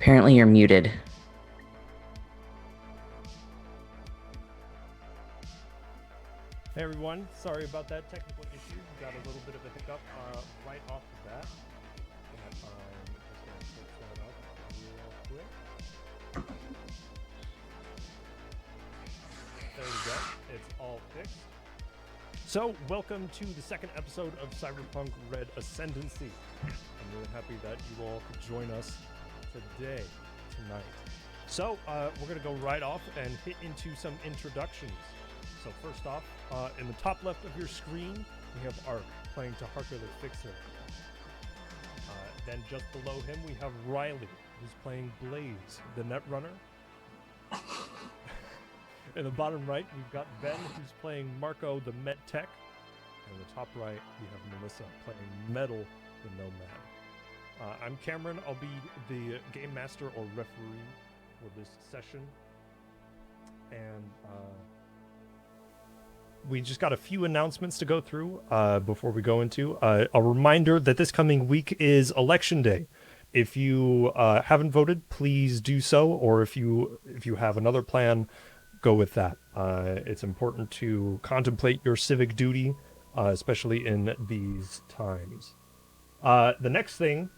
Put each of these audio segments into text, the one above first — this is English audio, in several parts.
Apparently you're muted. Hey everyone, sorry about that technical issue. Got a little bit of a hiccup right off the bat. But just gonna fix that up real quick. There we go. It's all fixed. So, welcome to the second episode of Cyberpunk Red Ascendancy. I'm really happy that you all could join us tonight. So, we're gonna go right off and hit into some introductions. So first off, in the top left of your screen, we have Ark playing to Harker the Fixer. Then just below him, we have Riley, who's playing Blaze, the Netrunner. In the bottom right, we've got Ben, who's playing Marco, the Met Tech. And in the top right, we have Melissa playing Metal, the Nomad. I'm Cameron. I'll be the game master or referee for this session. And we just got a few announcements to go through before we go into a reminder that this coming week is Election Day. If you haven't voted, please do so, or if you have another plan, go with that. It's important to contemplate your civic duty, especially in these times. The next thing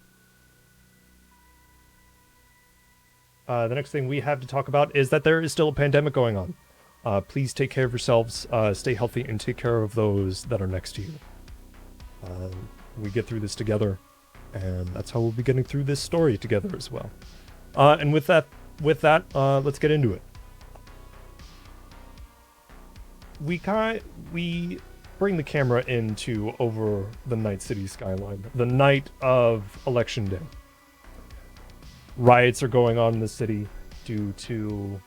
we have to talk about is that there is still a pandemic going on. Please take care of yourselves, stay healthy, and take care of those that are next to you. We get through this together, and that's how we'll be getting through this story together as well. And with that, let's get into it. We bring the camera into over the Night City skyline, the night of Election Day. Riots are going on in the city due to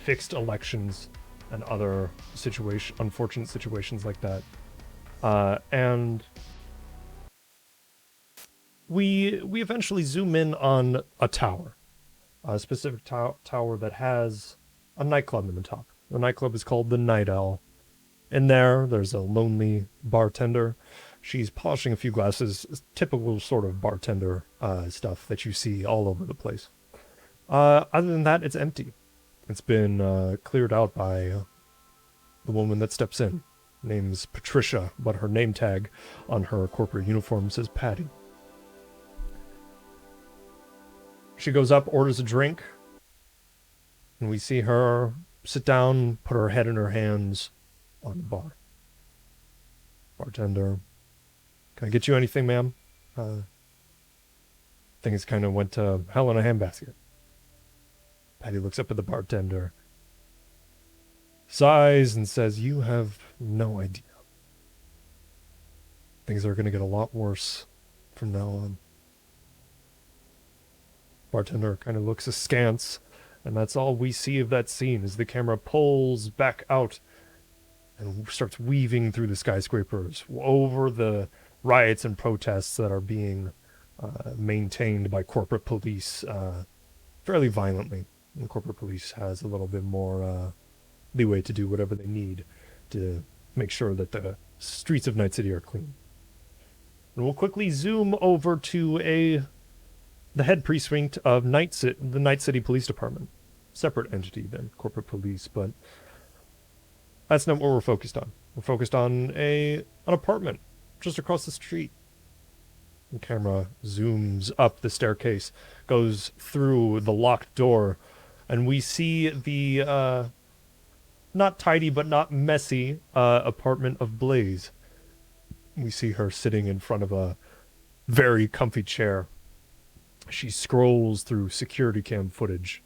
fixed elections and other unfortunate situations like that. And we eventually zoom in on a tower, a specific tower that has a nightclub in the top. The nightclub is called the Night Owl. In there's a lonely bartender. She's polishing a few glasses, typical sort of bartender stuff that you see all over the place. Other than that, it's empty. It's been cleared out by the woman that steps in. Name's Patricia, but her name tag on her corporate uniform says Patty. She goes up, orders a drink, and we see her sit down, put her head in her hands on the bar. Bartender, can I get you anything, ma'am? Things kind of went to hell in a handbasket. Patty looks up at the bartender, sighs, and says, "You have no idea. Things are going to get a lot worse from now on." Bartender kind of looks askance, and that's all we see of that scene as the camera pulls back out and starts weaving through the skyscrapers over the riots and protests that are being maintained by corporate police fairly violently. And corporate police has a little bit more leeway to do whatever they need to make sure that the streets of Night City are clean. And we'll quickly zoom over to the head precinct of the Night City Police Department. Separate entity than corporate police, but that's not what we're focused on. We're focused on an apartment just across the street. The camera zooms up the staircase, goes through the locked door, and we see the not tidy but not messy apartment of Blaze. We see her sitting in front of a very comfy chair. She scrolls through security cam footage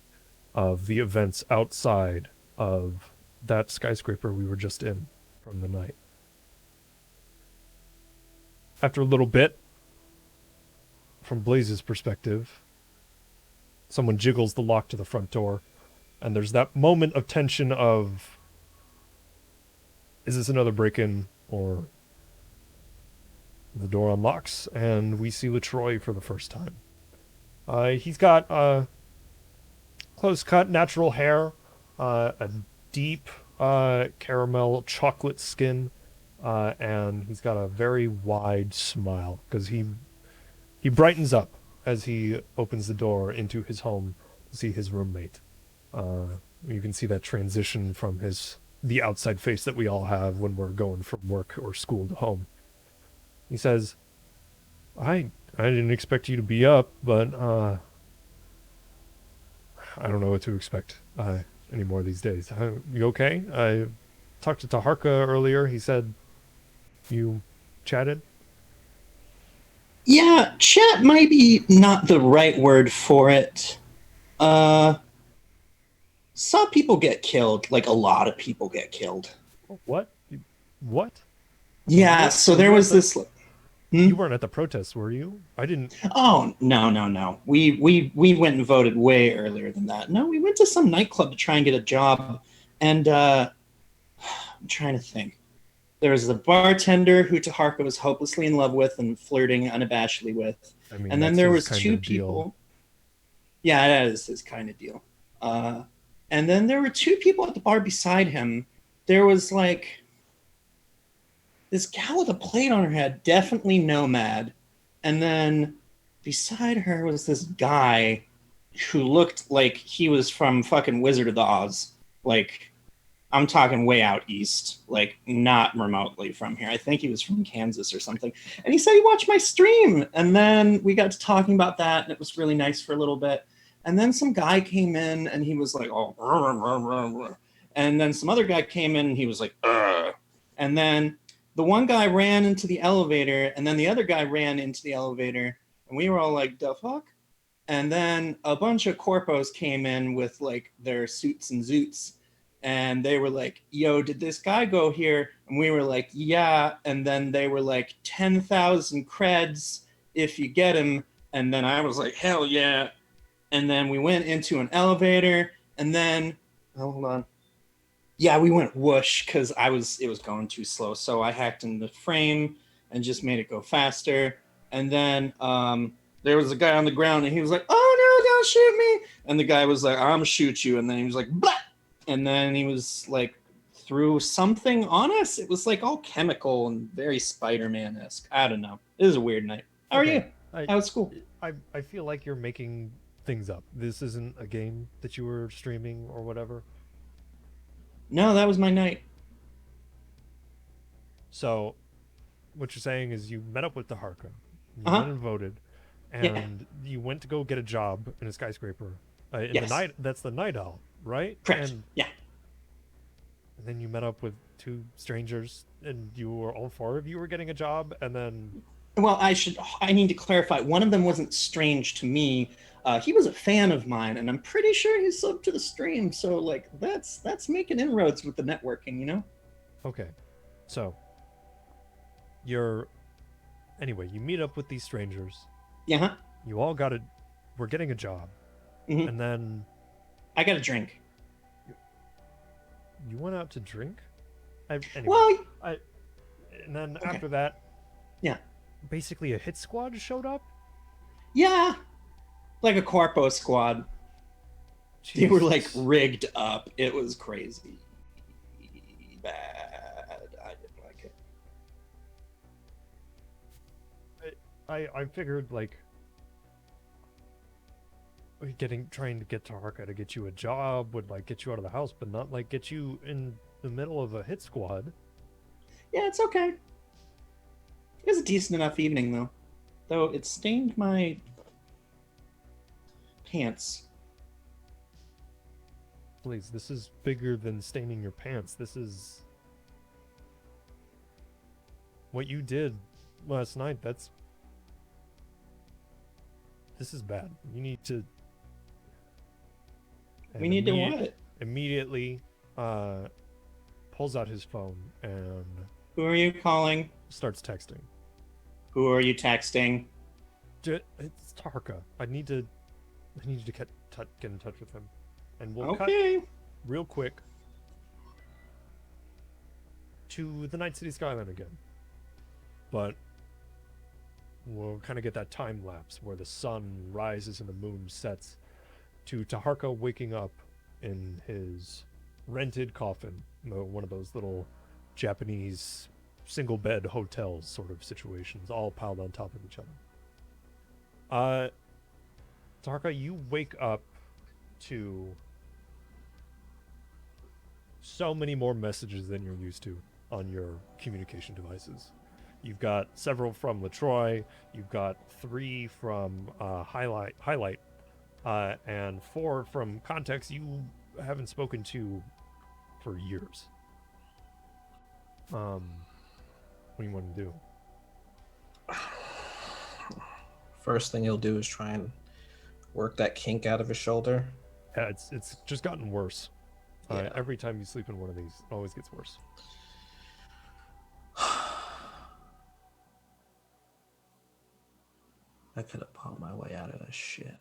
of the events outside of that skyscraper we were just in from the night. After a little bit, from Blaze's perspective, someone jiggles the lock to the front door, and there's that moment of tension of, is this another break-in, or the door unlocks, and we see LaTroy for the first time. He's got close-cut, natural hair, a deep caramel chocolate skin, and he's got a very wide smile, because he brightens up as he opens the door into his home to see his roommate. Uh, you can see that transition from the outside face that we all have when we're going from work or school to home. He says, I didn't expect you to be up, but I don't know what to expect anymore these days. You okay? I talked to Taharka earlier. He said you chatted. Yeah, chat might be not the right word for it. Uh, saw people get killed, like a lot of people get killed. What? What? Yeah, so Were there you at was the? this. Hmm? You weren't at the protests, were you? I didn't. Oh no, no, no. We went and voted way earlier than that. No, we went to some nightclub to try and get a job, and I'm trying to think. There was the bartender who Taharka was hopelessly in love with and flirting unabashedly with, I mean, and then that's there his was kind two of deal. people. Yeah, that is his kind of deal. Uh, and then there were two people at the bar beside him. There was like this gal with a plate on her head, definitely nomad. And then beside her was this guy who looked like he was from fucking Wizard of the Oz. Like, I'm talking way out east, like not remotely from here. I think he was from Kansas or something. And he said he watched my stream. And then we got to talking about that, and it was really nice for a little bit. And then some guy came in and he was like, oh, and then some other guy came in and he was like, ugh. And then the one guy ran into the elevator, and then the other guy ran into the elevator, and we were all like, the fuck? And then a bunch of corpos came in with like their suits and zoots, and they were like, yo, did this guy go here? And we were like, yeah. And then they were like, 10,000 creds if you get him. And then I was like, hell yeah. And then we went into an elevator, and then, oh, hold on. Yeah, we went whoosh because it was going too slow. So I hacked in the frame and just made it go faster. And then there was a guy on the ground, and he was like, oh no, don't shoot me. And the guy was like, I'm gonna shoot you. And then he was like, blah. And then he was like, threw something on us. It was like all chemical and very Spider-Man esque. I don't know. It was a weird night. How are Okay, you? I, How was school? I feel like you're making things up. This isn't a game that you were streaming or whatever. No, that was my night. So what you're saying is you met up with the Harka, you Uh went huh. and voted, Yeah. and you went to go get a job in a skyscraper. In the Yes. night, that's the night owl, right? Correct. Yeah. And then you met up with two strangers, and you were all four of you were getting a job, and then Well, I need to clarify. One of them wasn't strange to me. He was a fan of mine, and I'm pretty sure he subbed to the stream. So like that's making inroads with the networking, you know? okay, so you're anyway. You meet up with these strangers. Yeah. Huh? You all got a, we're getting a job, Mm-hmm. and then I got a drink. you went out to drink. Anyway, Well, I and then okay. after that, Yeah. basically a hit squad showed up. Yeah. Like a corpo squad. They were like Jesus. rigged up. It was crazy bad. I didn't like it. I figured like trying to get Tarka to get you a job would like get you out of the house, but not like get you in the middle of a hit squad. Yeah, it's okay. It was a decent enough evening though. Though it stained my pants. Please, this is bigger than staining your pants. This is what you did last night. This is bad. You need to We and need to what? immediately uh pulls out his phone and Who are you calling? starts texting. Who are you texting? It's Tarka. I need you to get in touch with him, and we'll cut Okay. real quick to the Night City skyline again. But we'll kind of get that time lapse where the sun rises and the moon sets to Taharka waking up in his rented coffin, one of those little Japanese single bed hotels sort of situations, all piled on top of each other. Tarka, you wake up to so many more messages than you're used to on your communication devices. You've got several from Latroy, you've got 3 from Highlight, and 4 from contacts you haven't spoken to for years. What do you want to do? First thing he'll do is try and work that kink out of his shoulder. Yeah, it's just gotten worse. Yeah. Every time you sleep in one of these, it always gets worse. I could have pulled my way out of that shit.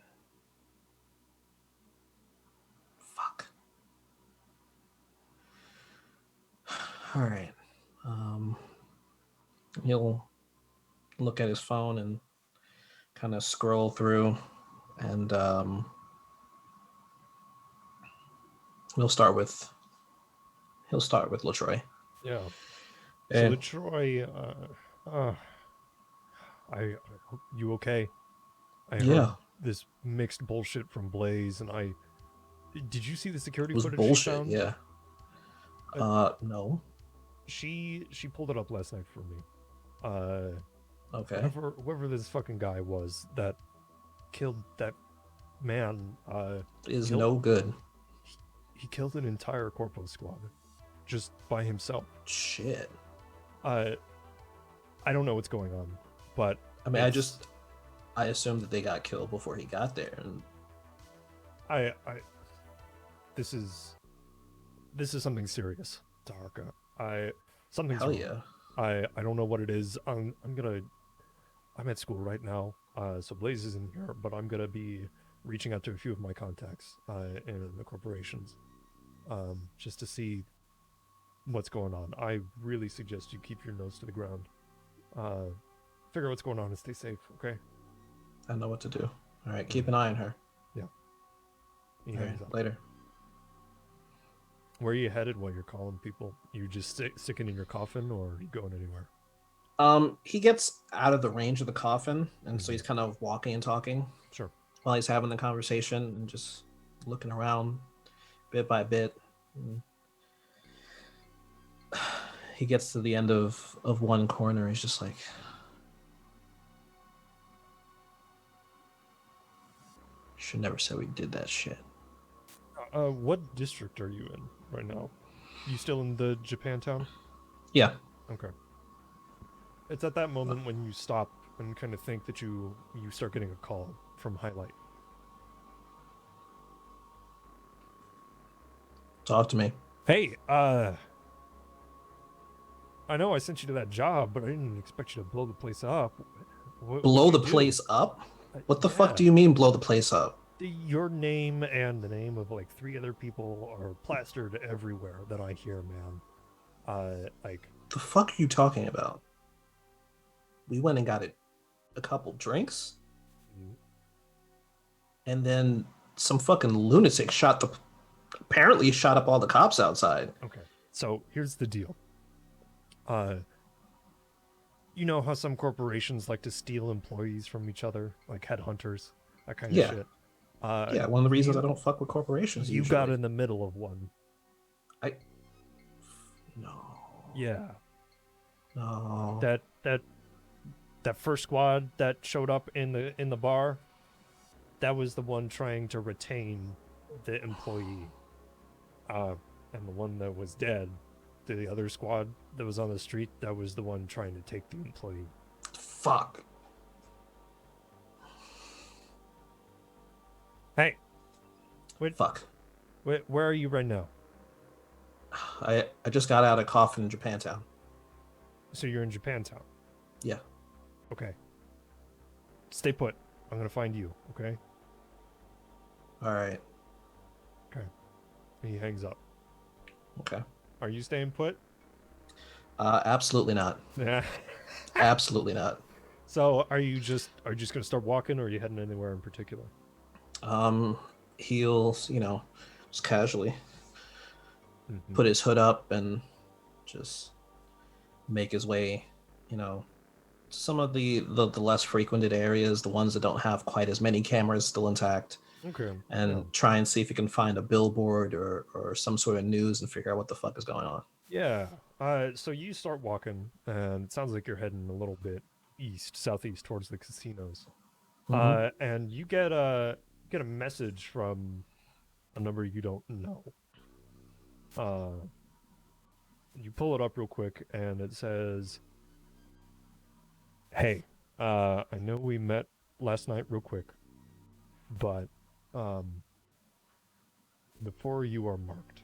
Fuck. All right. He'll look at his phone and kind of scroll through, and he'll start with Latroy. Yeah. So Eh, Latroy, I hope you okay? I heard yeah, this mixed bullshit from Blaze, and did you see the security it was footage she bullshit. found? Yeah. No. She pulled it up last night for me. Okay. Whoever this fucking guy was that killed that man, Is killed, no good. he killed an entire Corpo squad just by himself. Shit. I don't know what's going on, but I mean, I assumed that they got killed before he got there, and I this is something serious, Tarka. Something's hell wrong. yeah. I don't know what it is. I'm at school right now, so Blaze isn't here, but I'm gonna be reaching out to a few of my contacts in the corporations, just to see what's going on. I really suggest you keep your nose to the ground. Figure out what's going on and stay safe, okay? I know what to do. All right, keep an eye on her. Yeah. He All hangs right, up. later. Where are you headed while you're calling people? You just sticking in your coffin, or are you going anywhere? He gets out of the range of the coffin, and so he's kind of walking and talking Sure. while he's having the conversation and just looking around bit by bit. And he gets to the end of one corner. He's just like, should never say we did that shit. What district are you in right now? You still in the Japantown? Yeah. Okay. It's at that moment when you stop and kind of think that you start getting a call from Highlight. Talk to me. Hey, I know I sent you to that job, but I didn't expect you to blow the place up. Blow the place up? What the fuck do you mean blow the place up? Your name and the name of like 3 other people are plastered everywhere that I hear, man. Like, The fuck are you talking about? We went and got a couple drinks, and then some fucking lunatic apparently shot up all the cops outside. okay, so here's the deal. You know how some corporations like to steal employees from each other, like headhunters, that kind of Yeah. shit. Yeah, one of the reasons I don't fuck with corporations. You usually. got in the middle of one. No. Yeah. No. That first squad that showed up in the bar, that was the one trying to retain the employee. And the one that was dead, the other squad that was on the street, that was the one trying to take the employee. Fuck. Hey. Wait. Fuck. Where are you right now? I just got out of coffin in Japantown. So you're in Japantown. Yeah. Okay. Stay put. I'm gonna find you, okay? All right. Okay. He hangs up. Okay. Are you staying put? Absolutely not. Yeah. Absolutely not. So are you just gonna start walking, or are you heading anywhere in particular? He'll, just casually put his hood up and just make his way, some of the less frequented areas, the ones that don't have quite as many cameras still intact, Okay. and try and see if you can find a billboard or some sort of news and figure out what the fuck is going on. Yeah. So you start walking, and it sounds like you're heading a little bit southeast towards the casinos. Mm-hmm. And you get a message from a number you don't know. Uh, you pull it up real quick, and it says, "Hey, I know we met last night real quick, but um, before you are marked,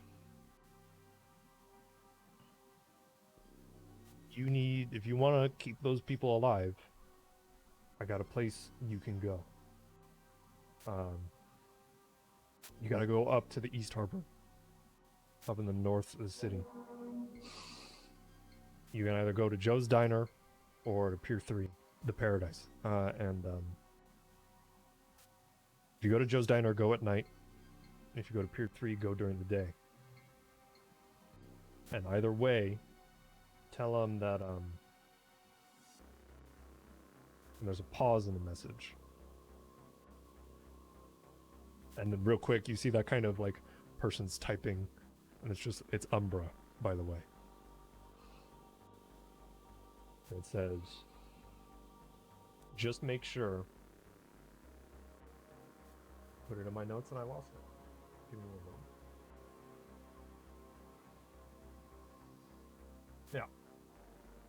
if you want to keep those people alive, I got a place you can go. Um, you got to go up to the East Harbor, up in the north of the city. You can either go to Joe's Diner or to Pier 3, the Paradise. And if you go to Joe's Diner, go at night. If you go to Pier 3, go during the day. And either way, tell them that and there's a pause in the message. And then real quick, you see that kind of like person's typing, and it's Umbra, by the way. It says, just make sure. Put it in my notes and I lost it. Give me one moment.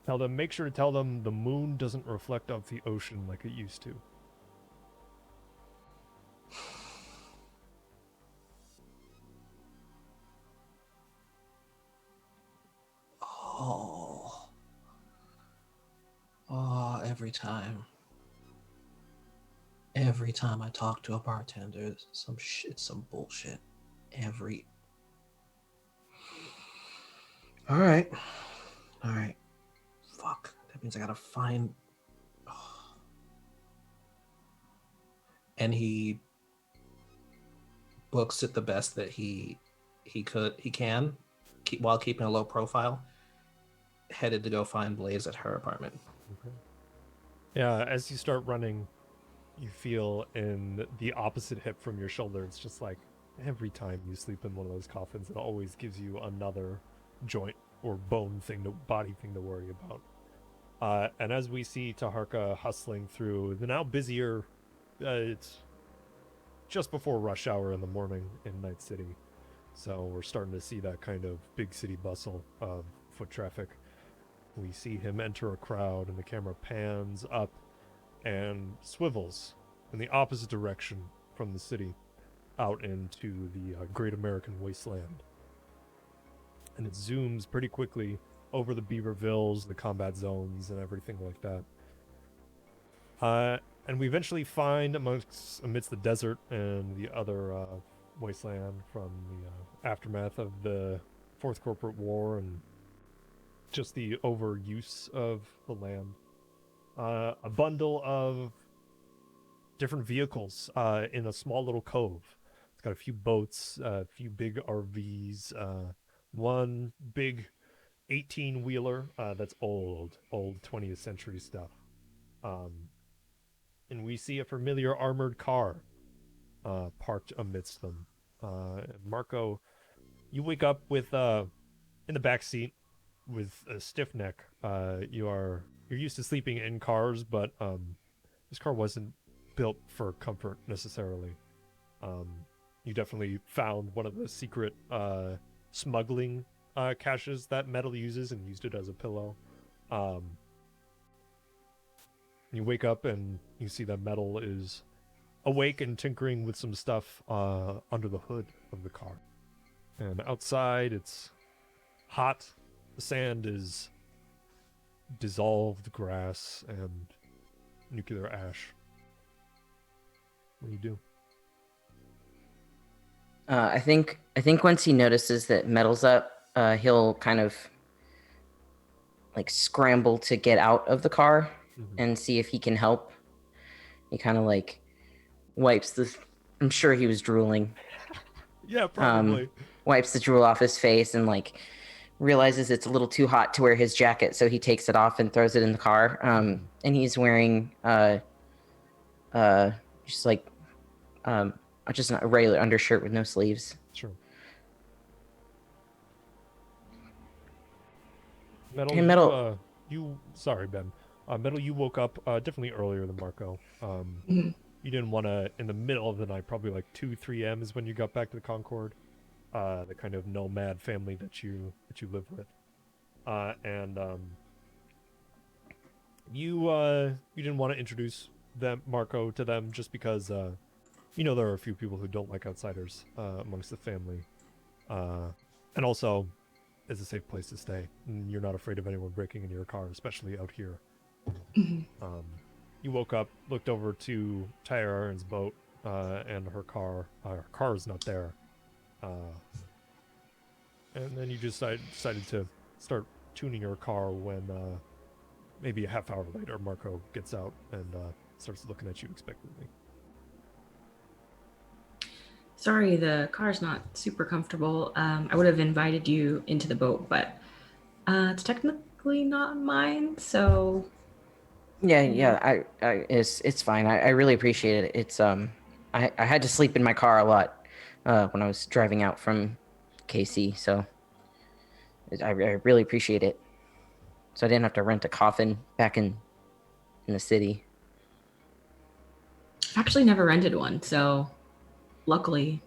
Yeah. Make sure to tell them the moon doesn't reflect off the ocean like it used to. Oh, oh, every time I talk to a bartender, some bullshit. All right. Fuck. That means I gotta find. Oh. And he books it the best that he can, while keeping a low profile. Headed to go find Blaze at her apartment. Okay. Yeah, as you start running, you feel in the opposite hip from your shoulder. It's just like every time you sleep in one of those coffins, it always gives you another joint or body thing to worry about. And as we see Taharka hustling through the now busier, it's just before rush hour in the morning in Night City. So we're starting to see that kind of big city bustle of foot traffic. We see him enter a crowd, and the camera pans up and swivels in the opposite direction from the city out into the Great American Wasteland. And it zooms pretty quickly over the Beavervilles, the combat zones, and everything like that. And we eventually find amidst the desert and the other wasteland from the aftermath of the Fourth Corporate War and just the overuse of the land, a bundle of different vehicles in a small little cove. It's got a few boats, a few big RVs, one big 18-wheeler that's old 20th century stuff. And we see a familiar armored car parked amidst them. Marco, you wake up with in the back seat with a stiff neck. You're used to sleeping in cars, but this car wasn't built for comfort necessarily. You definitely found one of the secret smuggling caches that Metal uses and used it as a pillow. You wake up and you see that Metal is awake and tinkering with some stuff under the hood of the car. And outside, it's hot. The sand is dissolved grass and nuclear ash. What do you do? I think once he notices that Metal's up, he'll kind of like scramble to get out of the car and see if he can help. He kind of like wipes the. I'm sure he was drooling. Yeah, probably. Wipes the drool off his face and like realizes it's a little too hot to wear his jacket, so he takes it off and throws it in the car. And he's wearing just like just a regular undershirt with no sleeves. Sure. Metal, Hey, Metal. Sorry, Ben. Metal, you woke up definitely earlier than Marco. Mhm. You didn't want to, in the middle of the night, probably like 2, 3 a.m. is when you got back to the Concord, the kind of nomad family that you live with. And you didn't want to introduce Marco, to them just because there are a few people who don't like outsiders amongst the family. And also, it's a safe place to stay. And you're not afraid of anyone breaking into your car, especially out here. Mhm. You woke up, looked over to Tyra Aaron's boat, and her car's not there. And then you just decided to start tuning your car when maybe a half hour later Marco gets out and starts looking at you expectantly. Sorry, the car's not super comfortable. I would have invited you into the boat, but it's technically not mine, so Yeah. It's fine. I really appreciate it. It's I had to sleep in my car a lot when I was driving out from KC, so I really appreciate it. So I didn't have to rent a coffin back in the city. I've actually never rented one, so luckily.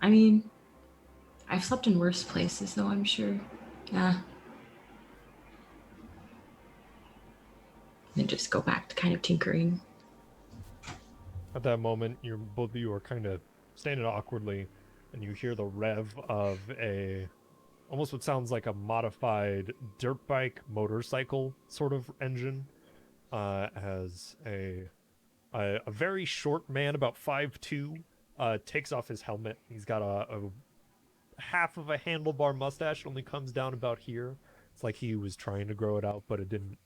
I mean, I've slept in worse places, though, I'm sure. Yeah. And just go back to kind of tinkering. At that moment, both of you are kind of standing awkwardly, and you hear the rev of almost what sounds like a modified dirt bike motorcycle sort of engine, as a very short man, about 5'2", takes off his helmet. He's got a half of a handlebar mustache. It only comes down about here. It's like he was trying to grow it out, but it didn't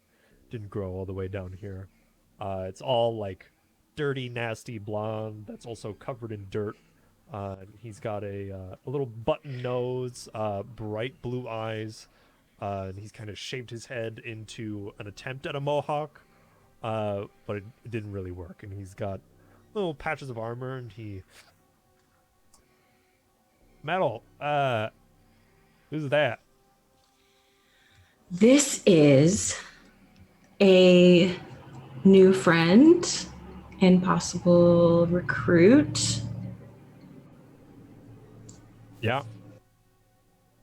grow all the way down here. It's all like dirty, nasty blonde that's also covered in dirt. He's got a little button nose, bright blue eyes. And he's kind of shaped his head into an attempt at a mohawk, but it didn't really work. And he's got little patches of armor, and Metal, who's that? This is a new friend and possible recruit. Yeah.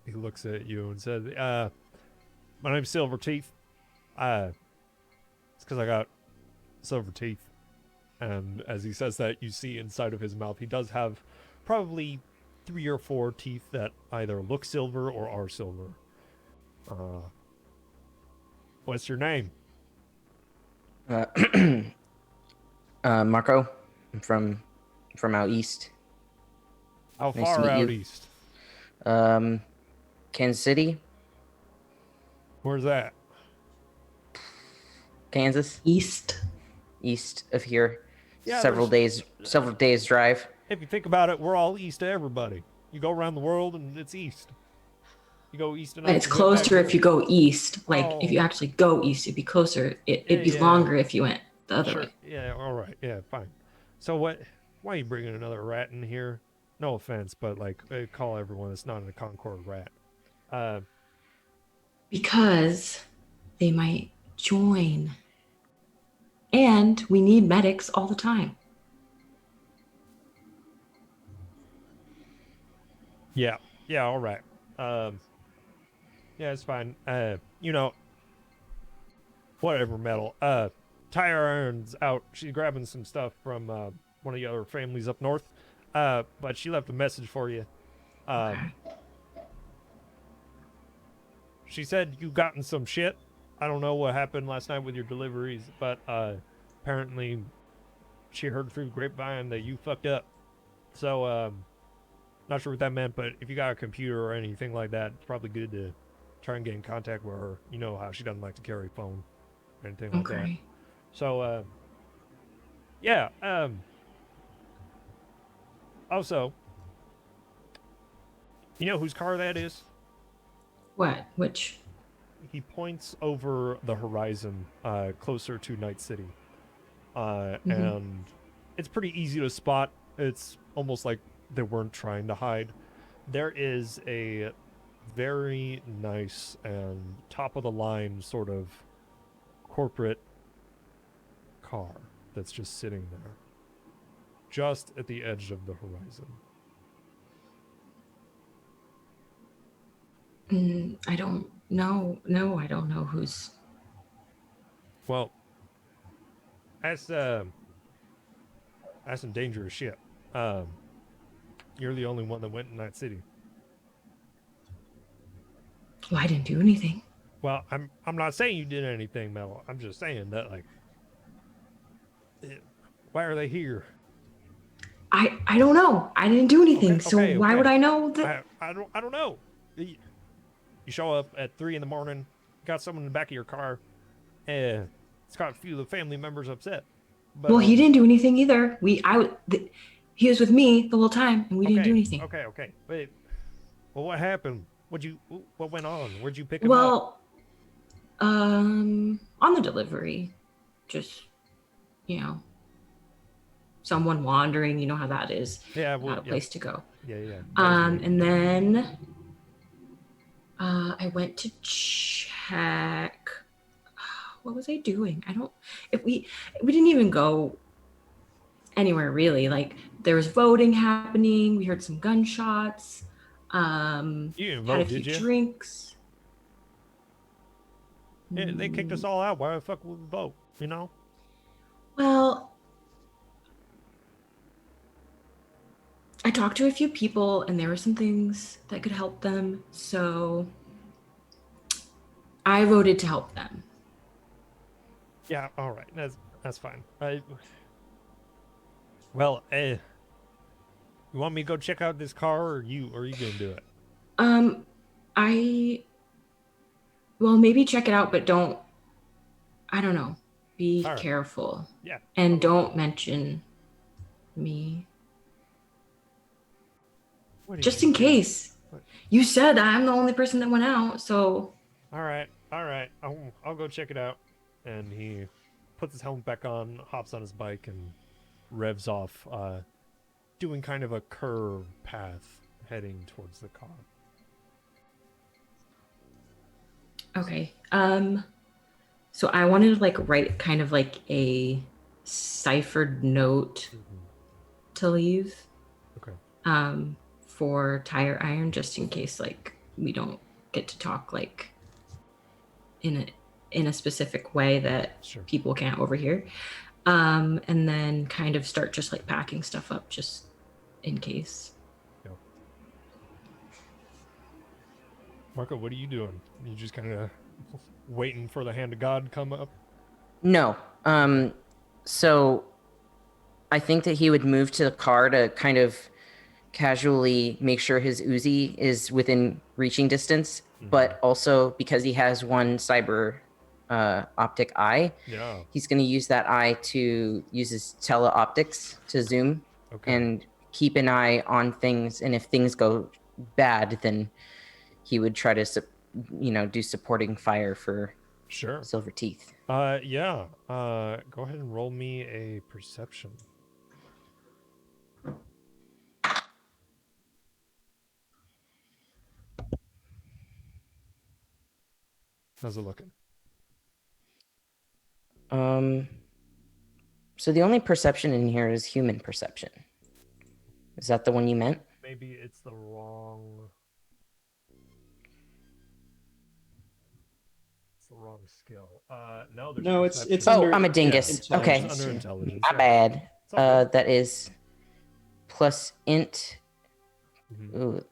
He looks at you and says, my name's Silver Teeth. It's because I got silver teeth. And as he says that, you see inside of his mouth, he does have probably 3 or 4 teeth that either look silver or are silver. What's your name? Marco, I'm from out east. How Nice to far meet out you. east? Kansas City, Where's that? Kansas, East. east of here. Yeah, several days drive. If you think about it, we're all east to everybody. You go around the world and it's east. You go east and But it's closer if you go east. Like, if you actually go east, it'd be closer. It'd be longer if you went the other way. Yeah, all right. Yeah, fine. So why are you bringing another rat in here? No offense, but like, call everyone that's not in the Concord rat. Because they might join. And we need medics all the time. Yeah, all right. Yeah, it's fine. Whatever, Metal. Tyra Aaron's out. She's grabbing some stuff from one of the other families up north. But she left a message for you. Okay. She said you gotten some shit. I don't know what happened last night with your deliveries, but apparently she heard through the grapevine that you fucked up. So, not sure what that meant, but if you got a computer or anything like that, it's probably good to try and get in contact with her. You know how she doesn't like to carry a phone or anything like that. Okay. So, yeah. Also, you know whose car that is? What? Which? He points over the horizon, closer to Night City. And it's pretty easy to spot. It's almost like they weren't trying to hide. There is a very nice and top of the line sort of corporate car that's just sitting there, just at the edge of the horizon. I don't know. No, I don't know who's. Well, that's some dangerous shit. You're the only one that went in that city. Well, I didn't do anything. Well, I'm not saying you did anything, Mel. I'm just saying that, like, why are they here? I don't know. I didn't do anything. So why would I know that? I don't know. You show up at 3 a.m, got someone in the back of your car, and it's got a few of the family members upset. But, Well, he didn't do anything either. He was with me the whole time, and we didn't do anything. Okay. Wait. Well, what happened? What went on? Where'd you pick him up? Well, on the delivery, just, someone wandering, you know how that is. Yeah, well, not a place to go. Yeah. And then I went to check. What was I doing? We didn't even go anywhere really. Like, there was voting happening. We heard some gunshots. You didn't vote, had a few did you? drinks. Yeah, they kicked us all out. Why the fuck would we vote? You know? Well, I talked to a few people, and there were some things that could help them. So I voted to help them. Yeah. All right. That's fine. Well, you want me to go check out this car, or are you gonna do it? Well, maybe check it out, but I don't know. Be All right. careful. Yeah. And don't mention me. Just in case. What? You said I'm the only person that went out, so. All right. I'll go check it out. And he puts his helmet back on, hops on his bike, and revs off, doing kind of a curved path heading towards the car. Okay. So I wanted to write kind of like a ciphered note to leave. Okay. For Tire Iron, just in case we don't get to talk in a specific way that people can't overhear. And then kind of start just packing stuff up just in case. Yep. Marco, what are you doing? You just kind of waiting for the hand of God to come up? No. So I think that he would move to the car to kind of casually make sure his Uzi is within reaching distance, but also because he has one cyber optic eye, he's going to use that eye to use his teleoptics to zoom and keep an eye on things. And if things go bad, then he would try to do supporting fire for Silver Teeth. Yeah. Go ahead and roll me a perception. How's it looking? So the only perception in here is human perception. Is that the one you meant? Maybe it's the wrong... It's the wrong skill. No, there's no, perception. it's under, I'm a dingus. yeah, okay. Under intelligence. My bad. That is plus int. Ooh,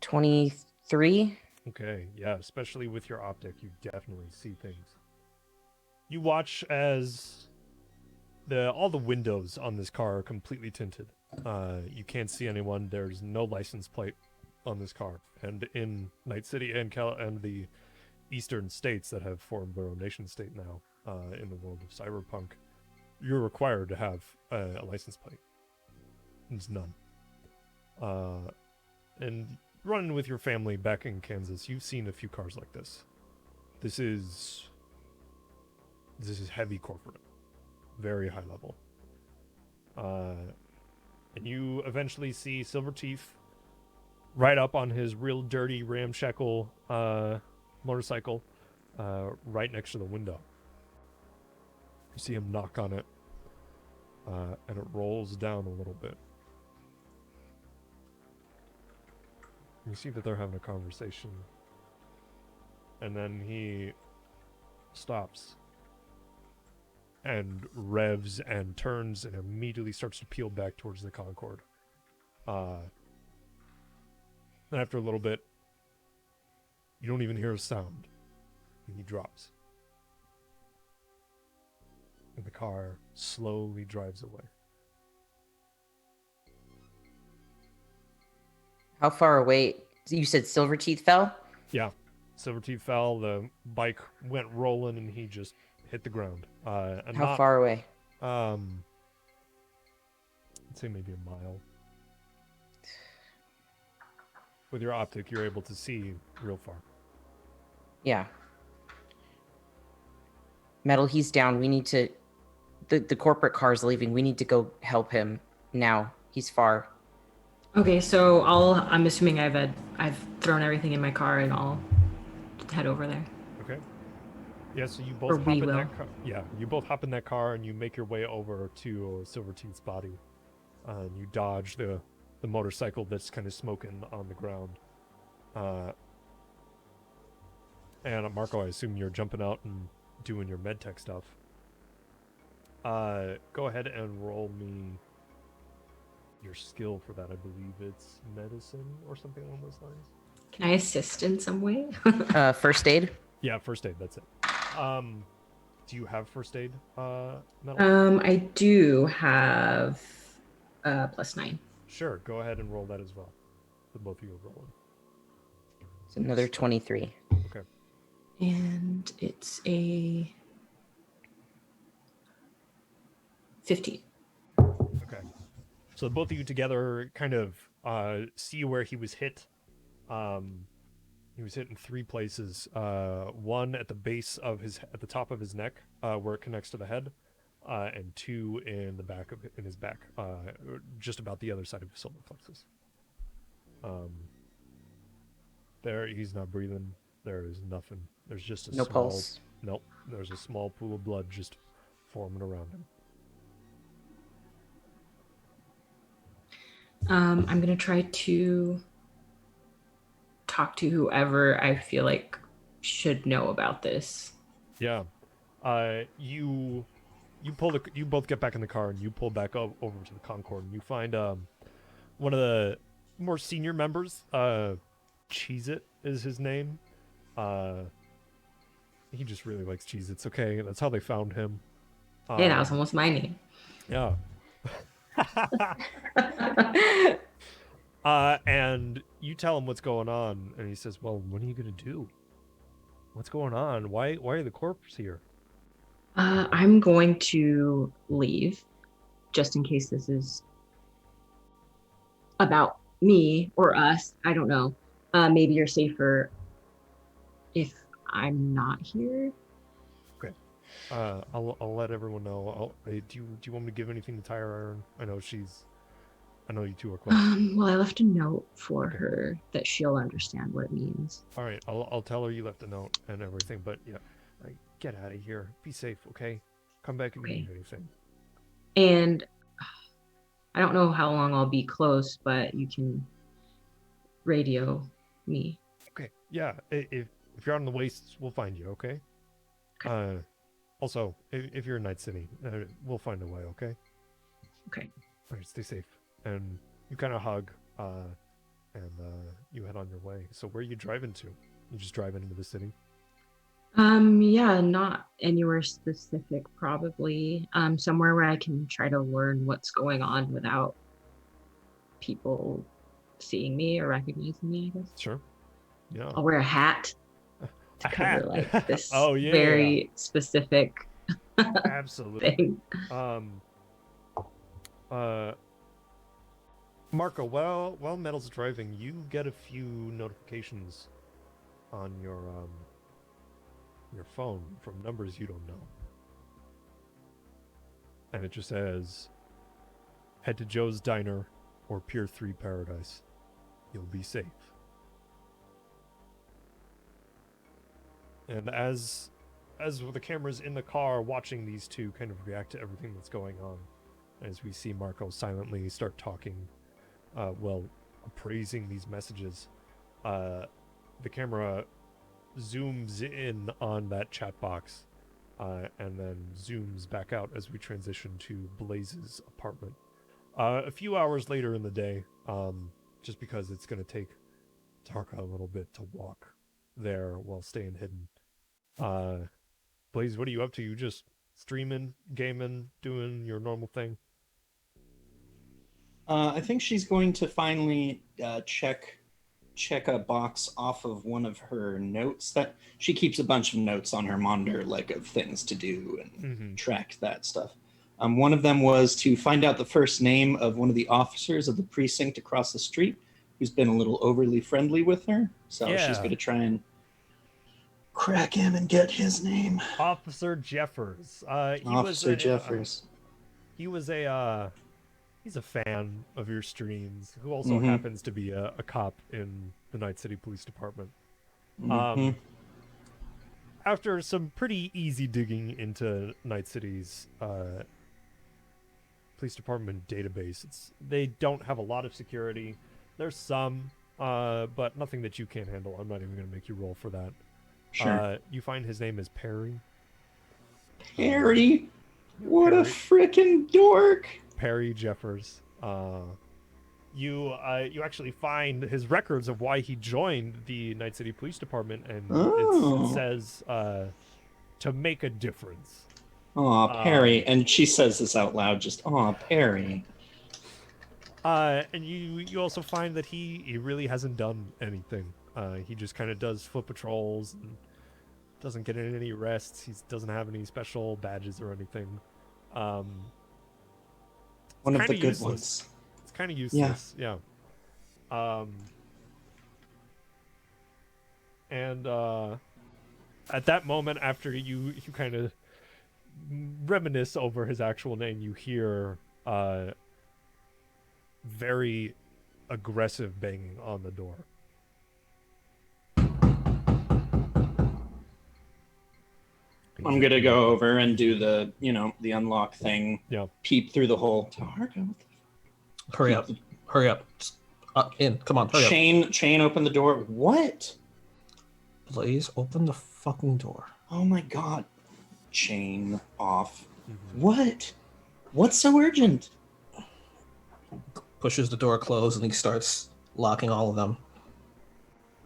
23. Okay, yeah, especially with your optic, you definitely see things. You watch as all the windows on this car are completely tinted. You can't see anyone. There's no license plate on this car. And in Night City and the eastern states that have formed their own nation state now, in the world of Cyberpunk, you're required to have a license plate. There's none. And running with your family back in Kansas, you've seen a few cars like this. This is heavy corporate, very high level. And you eventually see Silverteeth right up on his real dirty ramshackle motorcycle, right next to the window. You see him knock on it, and it rolls down a little bit. You see that they're having a conversation. And then he stops and revs and turns and immediately starts to peel back towards the Concorde. And after a little bit, you don't even hear a sound. And he drops. And the car slowly drives away. How far away? You said Silverteeth fell? Yeah. Silverteeth fell, the bike went rolling, and he just hit the ground. And How far away? I'd say maybe a mile. With your optic, you're able to see real far. Yeah. Metal, he's down. We need to... The corporate car's leaving. We need to go help him now. He's far. Okay, so I'm assuming I've thrown everything in my car and I'll head over there. Okay. Yeah, so you both Or hop we in will. that car. Yeah, you both hop in that car and you make your way over to Silverteeth's body. And you dodge the motorcycle that's kind of smoking on the ground. And Marco, I assume you're jumping out and doing your medtech stuff. Go ahead and roll me your skill for that. I believe it's medicine or something along those lines. Can I assist in some way? First aid? Yeah, first aid, that's it. Do you have first aid, Metal? I do have +9. Sure, go ahead and roll that as well. The both of you are rolling. It's another 23. Okay. And it's a 15. Okay. So both of you together kind of see where he was hit. He was hit in 3 places. One at the base of at the top of his neck, where it connects to the head, and 2 in the back in his back, just about the other side of his solar plexus. There, he's not breathing. There is nothing. There's just a No small pulse. Nope. There's a small pool of blood just forming around him. I'm gonna try to talk to whoever I feel like should know about this. Yeah. You both get back in the car and you pull back over to the Concorde and you find one of the more senior members. Cheez-It is his name. He just really likes Cheez-Its. Okay, that's how they found him. Hey, that was almost my name. Yeah. And you tell him what's going on, and he says, "Well, what are you gonna do? What's going on? Why are the corps here?" I'm going to leave, just in case this is about me or us. I don't know. Maybe you're safer if I'm not here. Okay. I'll let everyone know. Do you want me to give anything to Tyre Iron? I know you two are close. Well, I left a note for her that she'll understand what it means. All right, I'll tell her you left a note and everything. But yeah, get out of here. Be safe, okay? Come back if you need anything. And I don't know how long I'll be close, but you can radio me. Okay. Yeah. If you're out in the wastes, we'll find you. Okay. Also, if you're in Night City, we'll find a way. Okay. Okay. All right. Stay safe. And you kind of hug, and you head on your way. So where are you driving to? You just driving into the city? Yeah, not anywhere specific, probably. Somewhere where I can try to learn what's going on without people seeing me or recognizing me, I guess. Sure. Yeah. I'll wear a hat to cover like this very specific Absolutely. thing. Marco, while Metal's driving, you get a few notifications on your phone from numbers you don't know. And it just says, head to Joe's Diner or Pier 3 Paradise. You'll be safe. And as the camera's in the car watching these two kind of react to everything that's going on, as we see Marco silently start talking, appraising these messages, the camera zooms in on that chat box, and then zooms back out as we transition to Blaze's apartment. A few hours later in the day, just because it's going to take Tarka a little bit to walk there while staying hidden. Blaze, what are you up to? You just streaming, gaming, doing your normal thing? I think she's going to finally check a box off of one of her notes. That she keeps a bunch of notes on her monitor, like of things to do and track that stuff. One of them was to find out the first name of one of the officers of the precinct across the street who's been a little overly friendly with her. So she's going to try and crack him and get his name. Officer Jeffers. Officer Jeffers. He's a fan of your streams, who also happens to be a cop in the Night City Police Department. After some pretty easy digging into Night City's police department database, they don't have a lot of security. There's some, but nothing that you can't handle. I'm not even going to make you roll for that. Sure. You find his name is Perry. Perry? What a freaking dork! Perry Jeffers. You actually find his records of why he joined the Night City Police Department, and it says to make a difference. Aw, Perry. And she says this out loud, just, aw, Perry. And you also find that he really hasn't done anything. He just kind of does foot patrols and doesn't get in any arrests. He doesn't have any special badges or anything. One of the good ones. It's kind of useless, yeah. And at that moment, after you kind of reminisce over his actual name, you hear very aggressive banging on the door. I'm gonna go over and do the unlock thing. Yeah. Peep through the hole. Hurry up! Hurry up! Just, in! Come on! Hurry up! Chain, open the door. What? Blaze, open the fucking door. Oh my god! Chain off. What? What's so urgent? Pushes the door closed and he starts locking all of them.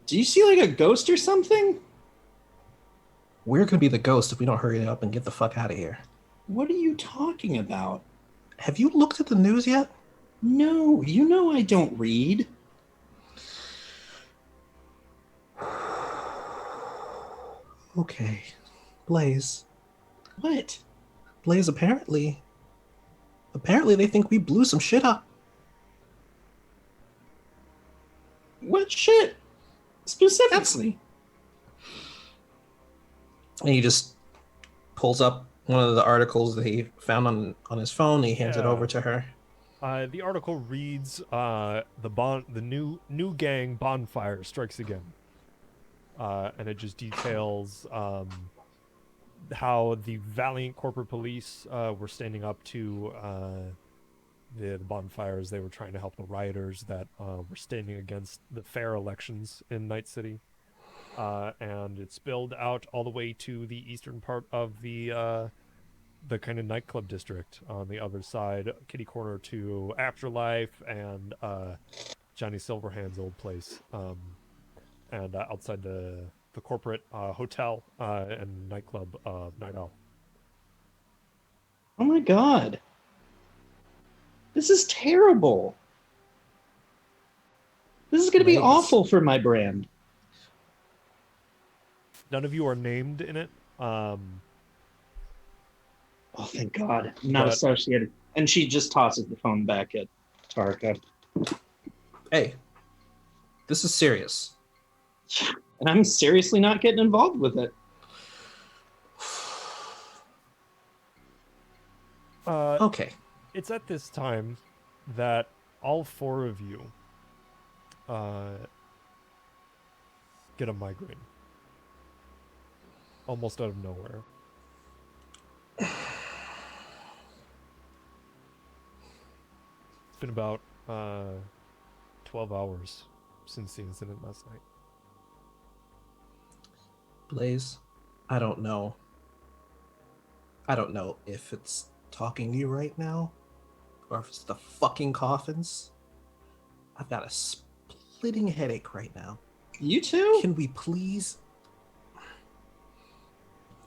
Do you see like a ghost or something? We're gonna be the ghost if we don't hurry up and get the fuck out of here. What are you talking about? Have you looked at the news yet? No, you know I don't read. Okay. Blaze. What? Blaze, apparently they think we blew some shit up. What shit? Specifically? And he just pulls up one of the articles that he found on his phone. And he hands it over to her. The article reads, "The new gang bonfire strikes again," and it just details how the valiant corporate police were standing up to the bonfires. They were trying to help the rioters that were standing against the fair elections in Night City. And it spilled out all the way to the eastern part of the kind of nightclub district on the other side, kitty corner to Afterlife and Johnny Silverhand's old place, and outside the corporate hotel and nightclub Night Owl. Oh my god. This is terrible. This is going to be awful for my brand. None of you are named in it. Oh, thank God. I'm not associated. And she just tosses the phone back at Tarka. Hey, this is serious. And I'm seriously not getting involved with it. Okay. It's at this time that all four of you get a migraine. Almost out of nowhere. It's been about 12 hours since the incident last night. Blaze, I don't know. I don't know if it's talking to you right now or if it's the fucking coffins. I've got a splitting headache right now. You too? Can we please...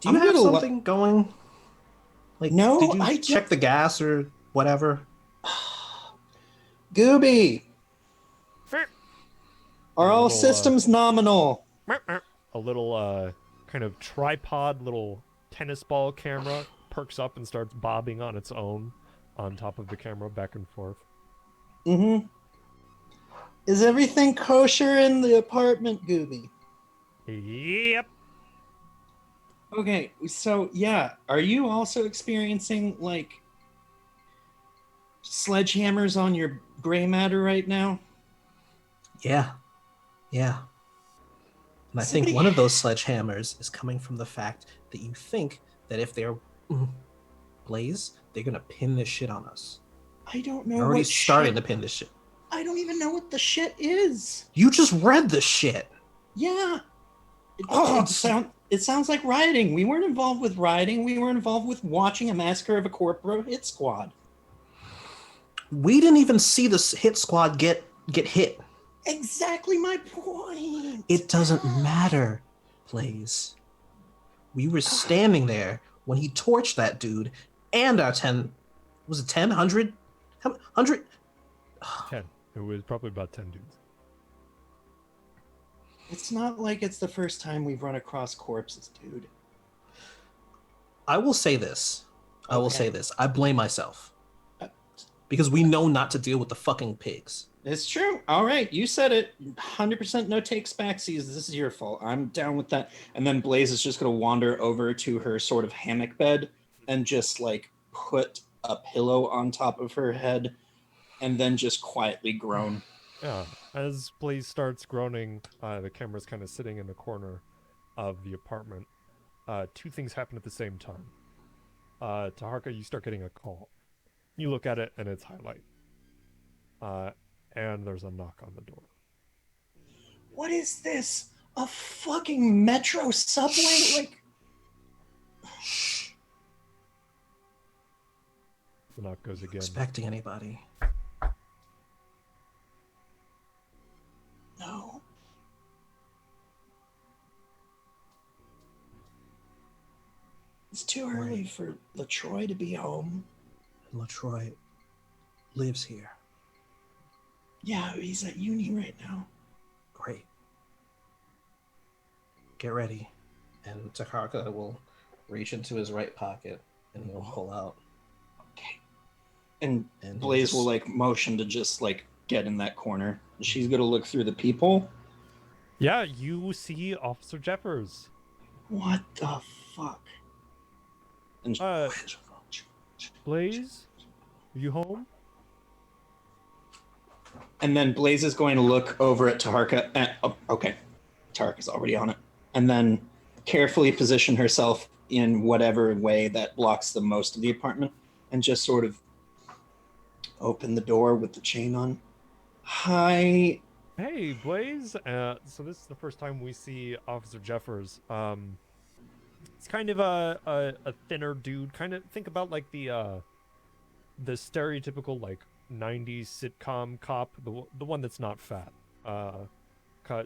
Do you have something going? Like, no, did you check the gas or whatever? Gooby! Are all systems nominal? A little kind of tripod little tennis ball camera perks up and starts bobbing on its own on top of the camera back and forth. Mm-hmm. Is everything kosher in the apartment, Gooby? Yep. Okay, so yeah, are you also experiencing like sledgehammers on your gray matter right now? Yeah. And I think one of those sledgehammers is coming from the fact that you think that if they're Blaze, they're gonna pin this shit on us. I don't know. You're already starting to pin this shit. I don't even know what the shit is. You just read the shit. Yeah. It sounds like rioting. We weren't involved with rioting. We were involved with watching a massacre of a corporate hit squad. We didn't even see this hit squad get hit. Exactly my point. It doesn't matter, Blaze. We were standing there when he torched that dude and our 10... Was it 10? 100? 100? 10. It was probably about 10 dudes. It's not like it's the first time we've run across corpses, dude. I will say this. I blame myself. Because we know not to deal with the fucking pigs. It's true. All right, you said it. 100% no takes backsies. This is your fault. I'm down with that. And then Blaze is just going to wander over to her sort of hammock bed and just like put a pillow on top of her head and then just quietly groan. Yeah, as Blaze starts groaning, the camera's kind of sitting in the corner of the apartment. Two things happen at the same time. Taharka, you start getting a call. You look at it, and it's highlight. And there's a knock on the door. What is this? A fucking metro subway? Like... Shh. The knock goes again. Expecting anybody? No. It's too early for LaTroy to be home. LaTroy lives here. Yeah, he's at uni right now. Great. Get ready. And Taharka will reach into his right pocket and he'll pull out. Okay. And Blaze will like motion to just like get in that corner. She's gonna look through the people. Yeah, you see Officer Jeffers. What the fuck? And Blaze, are you home? And then Blaze is going to look over at Taharka. Okay, Taharka's already on it. And then carefully position herself in whatever way that blocks the most of the apartment and just sort of open the door with the chain on. Hi. Hey, Blaze. So this is the first time we see Officer Jeffers. It's kind of a thinner dude. Kind of think about like the stereotypical like 90s sitcom cop, the one that's not fat.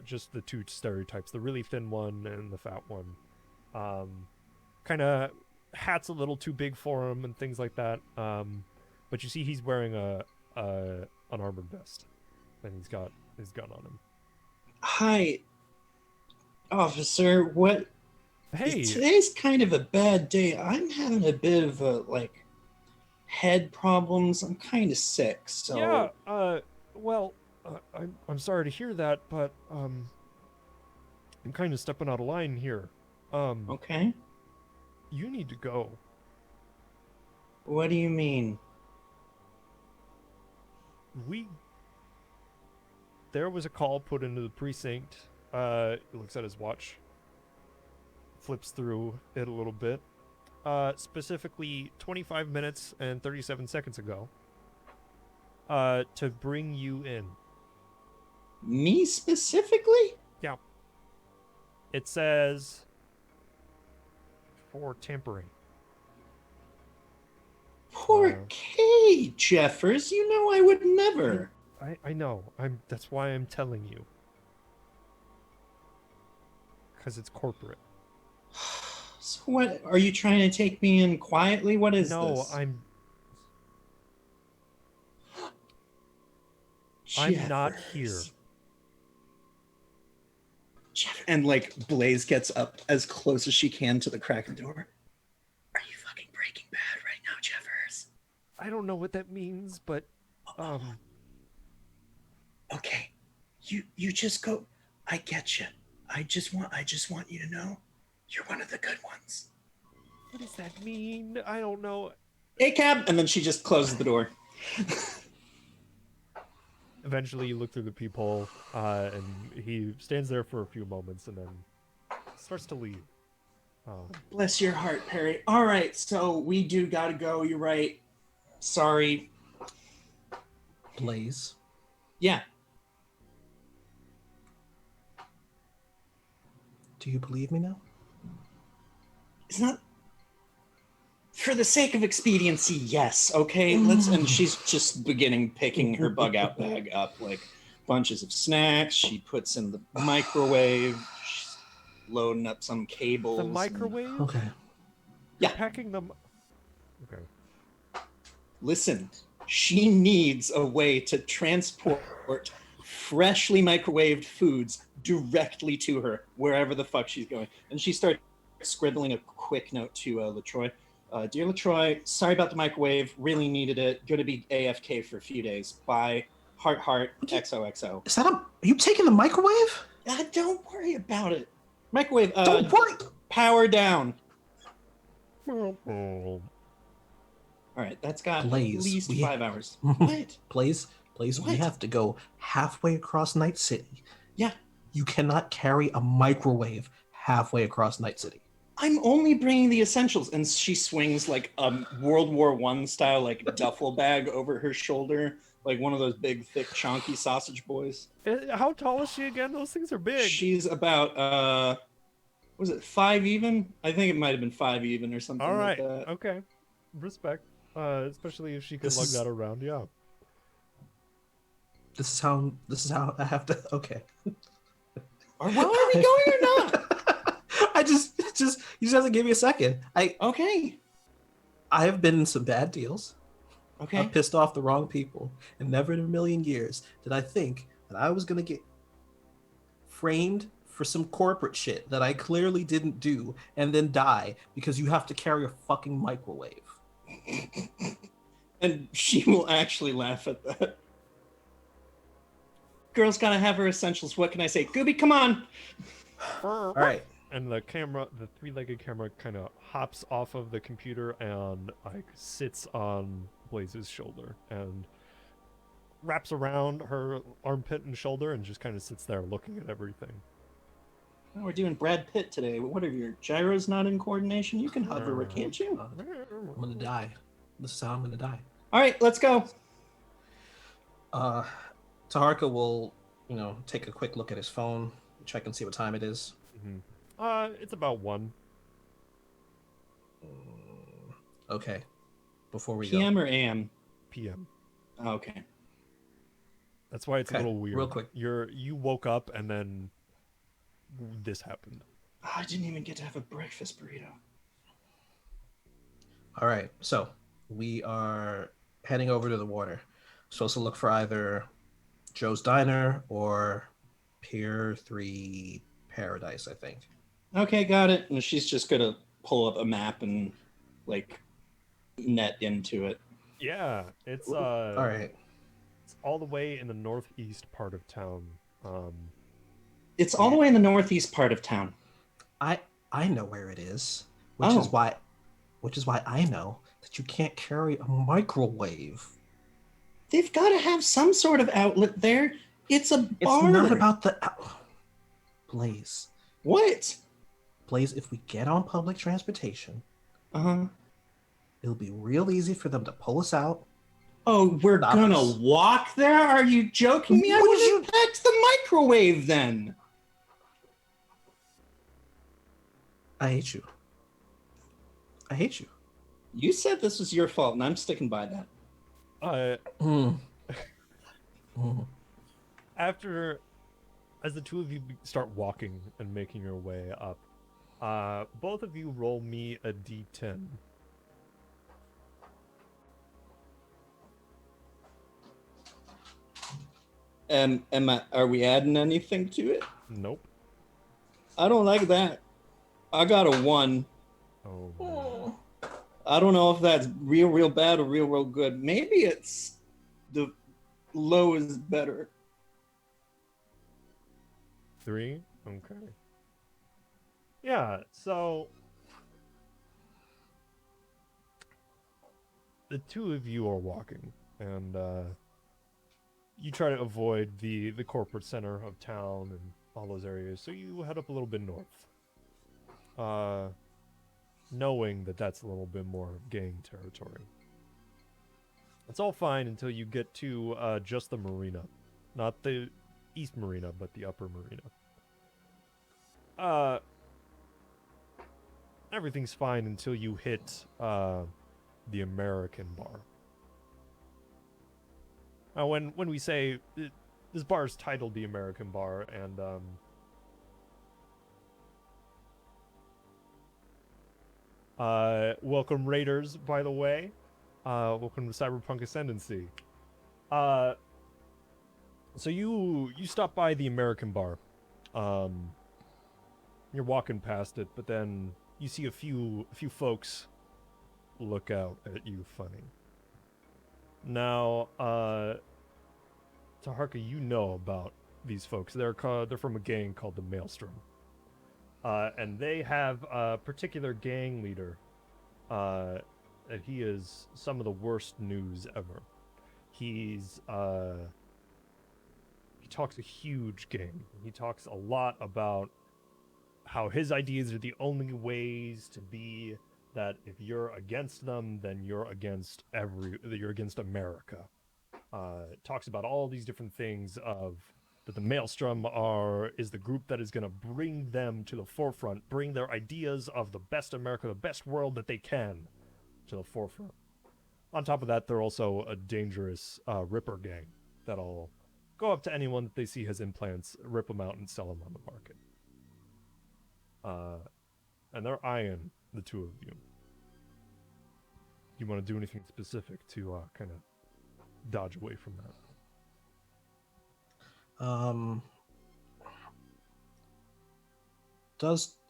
Just the two stereotypes, the really thin one and the fat one. Kind of hat's a little too big for him and things like that. But you see he's wearing an armored vest, and he's got his gun on him. Hi, officer. What? Hey. Today's kind of a bad day. I'm having a bit of a head problems. I'm kind of sick. So yeah. Well, I'm sorry to hear that, but I'm kind of stepping out of line here. Okay. You need to go. What do you mean? There was a call put into the precinct. He looks at his watch, flips through it a little bit. Specifically 25 minutes and 37 seconds ago. To bring you in. Me specifically? Yeah. It says for tampering. Poor Kay, Jeffers. You know I would never. I know. That's why I'm telling you. Because it's corporate. So what? Are you trying to take me in quietly? What is No, this? I'm not here. And like Blaze gets up as close as she can to the crack of the door. Are you fucking Breaking Bad right now, Jeffers? I don't know what that means, but Okay. You just go. I get you. I just want you to know you're one of the good ones. what does that mean? I don't know. Hey, cab, and then she just closes the door. Eventually, you look through the peephole, and he stands there for a few moments, and then starts to leave. Bless your heart, Perry. All right, so we do gotta go. You're right. Sorry. Blaze. Yeah. Do you believe me now? It's not. For the sake of expediency, yes. Okay, let's. And she's just beginning picking her bug out bag up, like bunches of snacks. She puts in the microwave. She's loading up some cables. The microwave? Okay. Yeah. Packing them. Okay. Listen, she needs a way to transport freshly microwaved foods directly to her wherever the fuck she's going. And she starts scribbling a quick note to LaTroy. Dear LaTroy, sorry about the microwave. Really needed it. Going to be AFK for a few days. Bye. Heart, heart, XOXO. Is that are you taking the microwave? Don't worry about it. Microwave. Don't worry. Power down. Oh. All right, that's got Blaze, at least 5 hours. What? Blaze, What? we have to go halfway across Night City. Yeah. You cannot carry a microwave halfway across Night City. I'm only bringing the essentials, and she swings like a World War I style like duffel bag over her shoulder, like one of those big, thick, chonky sausage boys. How tall is she again? Those things are big. She's about was it 5 even? I think it might have been 5 even or something. All right. Like that. Okay. Respect. Especially if she can lug that around. Yeah. This is how I have to. Okay. Well, are we going or not? You just have to give me a second. Okay. I have been in some bad deals. Okay. I've pissed off the wrong people, and never in a million years did I think that I was gonna get framed for some corporate shit that I clearly didn't do, and then die because you have to carry a fucking microwave. And she will actually laugh at that. Girl's gotta have her essentials. What can I say? Gooby, come on. All right. And the three-legged camera, kind of hops off of the computer and like sits on Blaze's shoulder and wraps around her armpit and shoulder and just kind of sits there looking at everything. Oh, we're doing Brad Pitt today. What are your gyros not in coordination? You can hover, can't you? I'm gonna die. This is how I'm gonna die. All right, let's go. Taharka will, take a quick look at his phone, check and see what time it is. Mm-hmm. It's about 1. Okay. Before we PM go. or AM? PM. Okay. That's why it's a little weird. Real quick. You woke up and then this happened. Oh, I didn't even get to have a breakfast burrito. All right. So we are heading over to the water. Supposed to look for either Joe's Diner or Pier 3 Paradise, I think. Okay, got it. And she's just gonna pull up a map and like net into it. Yeah, it's All right. It's all the way in the northeast part of town. It's all the way in the northeast part of town. I know where it is, which Oh. is why I know that you can't carry a microwave. They've got to have some sort of outlet there. It's a bar. It's not about the Blaze. What? Blaze, if we get on public transportation, it'll be real easy for them to pull us out. Oh, we're gonna walk there? Are you joking me? I would have packed the microwave then. I hate you. I hate you. You said this was your fault, and I'm sticking by that. After, as the two of you start walking and making your way up, both of you roll me a d10. Are we adding anything to it? Nope. I don't like that. I got a 1. Oh. I don't know if that's real bad or real good. Maybe it's the low is better. 3? Okay. Yeah, so the two of you are walking, and you try to avoid the corporate center of town and all those areas, so you head up a little bit north. Knowing that that's a little bit more gang territory. It's all fine until you get to just the marina. Not the East Marina, but the Upper Marina. Everything's fine until you hit the American bar. Now, when we say this bar is titled the American Bar, and welcome Raiders, by the way. Welcome to Cyberpunk Ascendancy. So you stop by the American Bar. You're walking past it, but then you see a few folks look out at you funny. Now, Taharka, you know about these folks. They're from a gang called the Maelstrom. And they have a particular gang leader, and he is some of the worst news ever. He talks a huge game. He talks a lot about how his ideas are the only ways to be, that if you're against them, then you're against America. Talks about all these different things of that the Maelstrom is the group that is going to bring them to the forefront, bring their ideas of the best America, the best world that they can to the forefront. On top of that, they're also a dangerous Ripper gang that'll go up to anyone that they see has implants, rip them out, and sell them on the market. And they're eyeing the two of you. You want to do anything specific to kind of dodge away from that?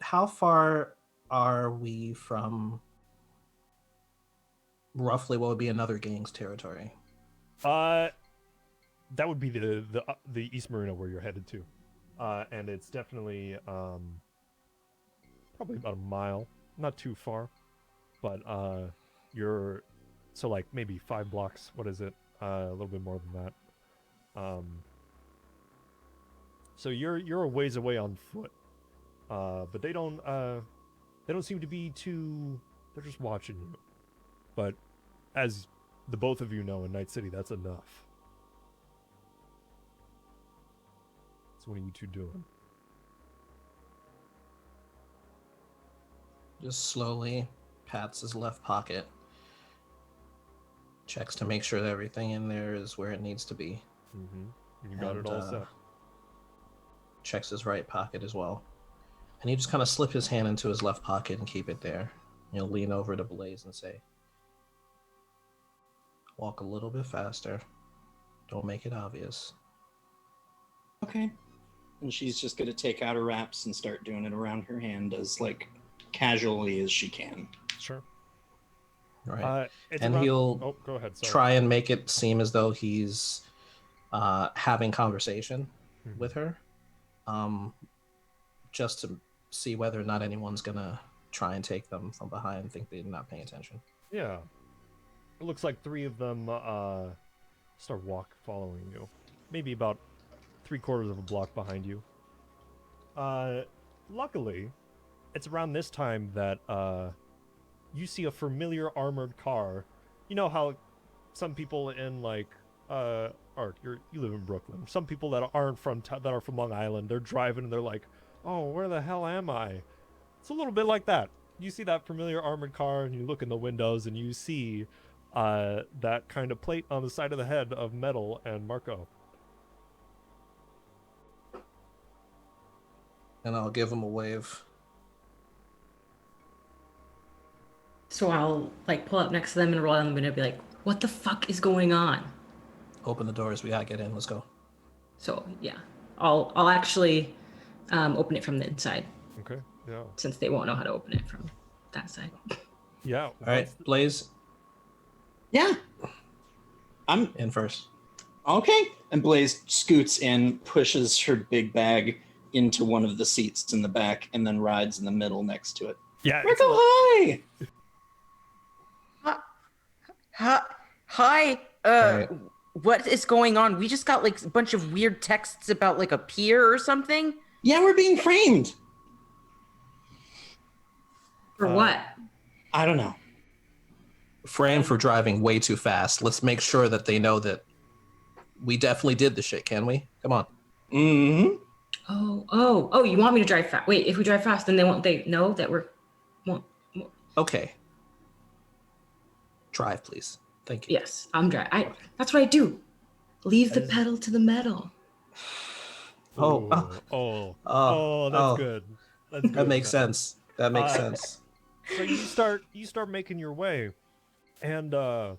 How far are we from roughly what would be another gang's territory? That would be the East Marina where you're headed to. And it's definitely probably about a mile, not too far, but you're so like maybe 5 blocks. What is it? A little bit more than that. So you're a ways away on foot, but they don't seem to be too. They're just watching you. But as the both of you know, in Night City, that's enough. So what are you two doing? Just slowly pats his left pocket, checks to make sure that everything in there is where it needs to be. Mm-hmm. You got it all set. Checks his right pocket as well. And he just kind of slip his hand into his left pocket and keep it there. He'll lean over to Blaze and say, walk a little bit faster. Don't make it obvious. Okay. And she's just going to take out her wraps and start doing it around her hand as, like, casually as she can. Sure. Right. And around... he'll go ahead, sorry. try and make it seem as though he's having conversation Mhm. with her, just to see whether or not anyone's gonna try and take them from behind and think they're not paying attention. Yeah. It looks like 3 of them start following you. Maybe about 3/4 of a block behind you. Luckily, it's around this time that you see a familiar armored car. You know how some people in like Art, you live in Brooklyn. Some people that aren't that are from Long Island, they're driving and they're like, "Oh, where the hell am I?" It's a little bit like that. You see that familiar armored car and you look in the windows and you see that kind of plate on the side of the head of Metal and Marco. And I'll give them a wave. So I'll like pull up next to them and roll down the window and be like, "What the fuck is going on?" Open the doors. We gotta get in. Let's go. So yeah, I'll actually open it from the inside Okay. Yeah. since they won't know how to open it from that side. Yeah. All right, Blaze, Yeah. I'm in first. okay. And Blaze scoots in, pushes her big bag into one of the seats in the back, and then rides in the middle next to it. Yeah. Marco, hi! Hi. All right. What is going on? We just got like a bunch of weird texts about like a pier or something. Yeah, we're being framed. For what? I don't know. Framed for driving way too fast. Let's make sure that they know that we definitely did the shit, can we? Come on. Mm-hmm. Oh! You want me to drive fast? Wait, if we drive fast, then they know that we're won't. Okay. Drive, please. Thank you. Yes, I'm driving. That's what I do. Leave the pedal to the metal. That's good. That's good. That makes sense. That makes sense. So you start making your way, and all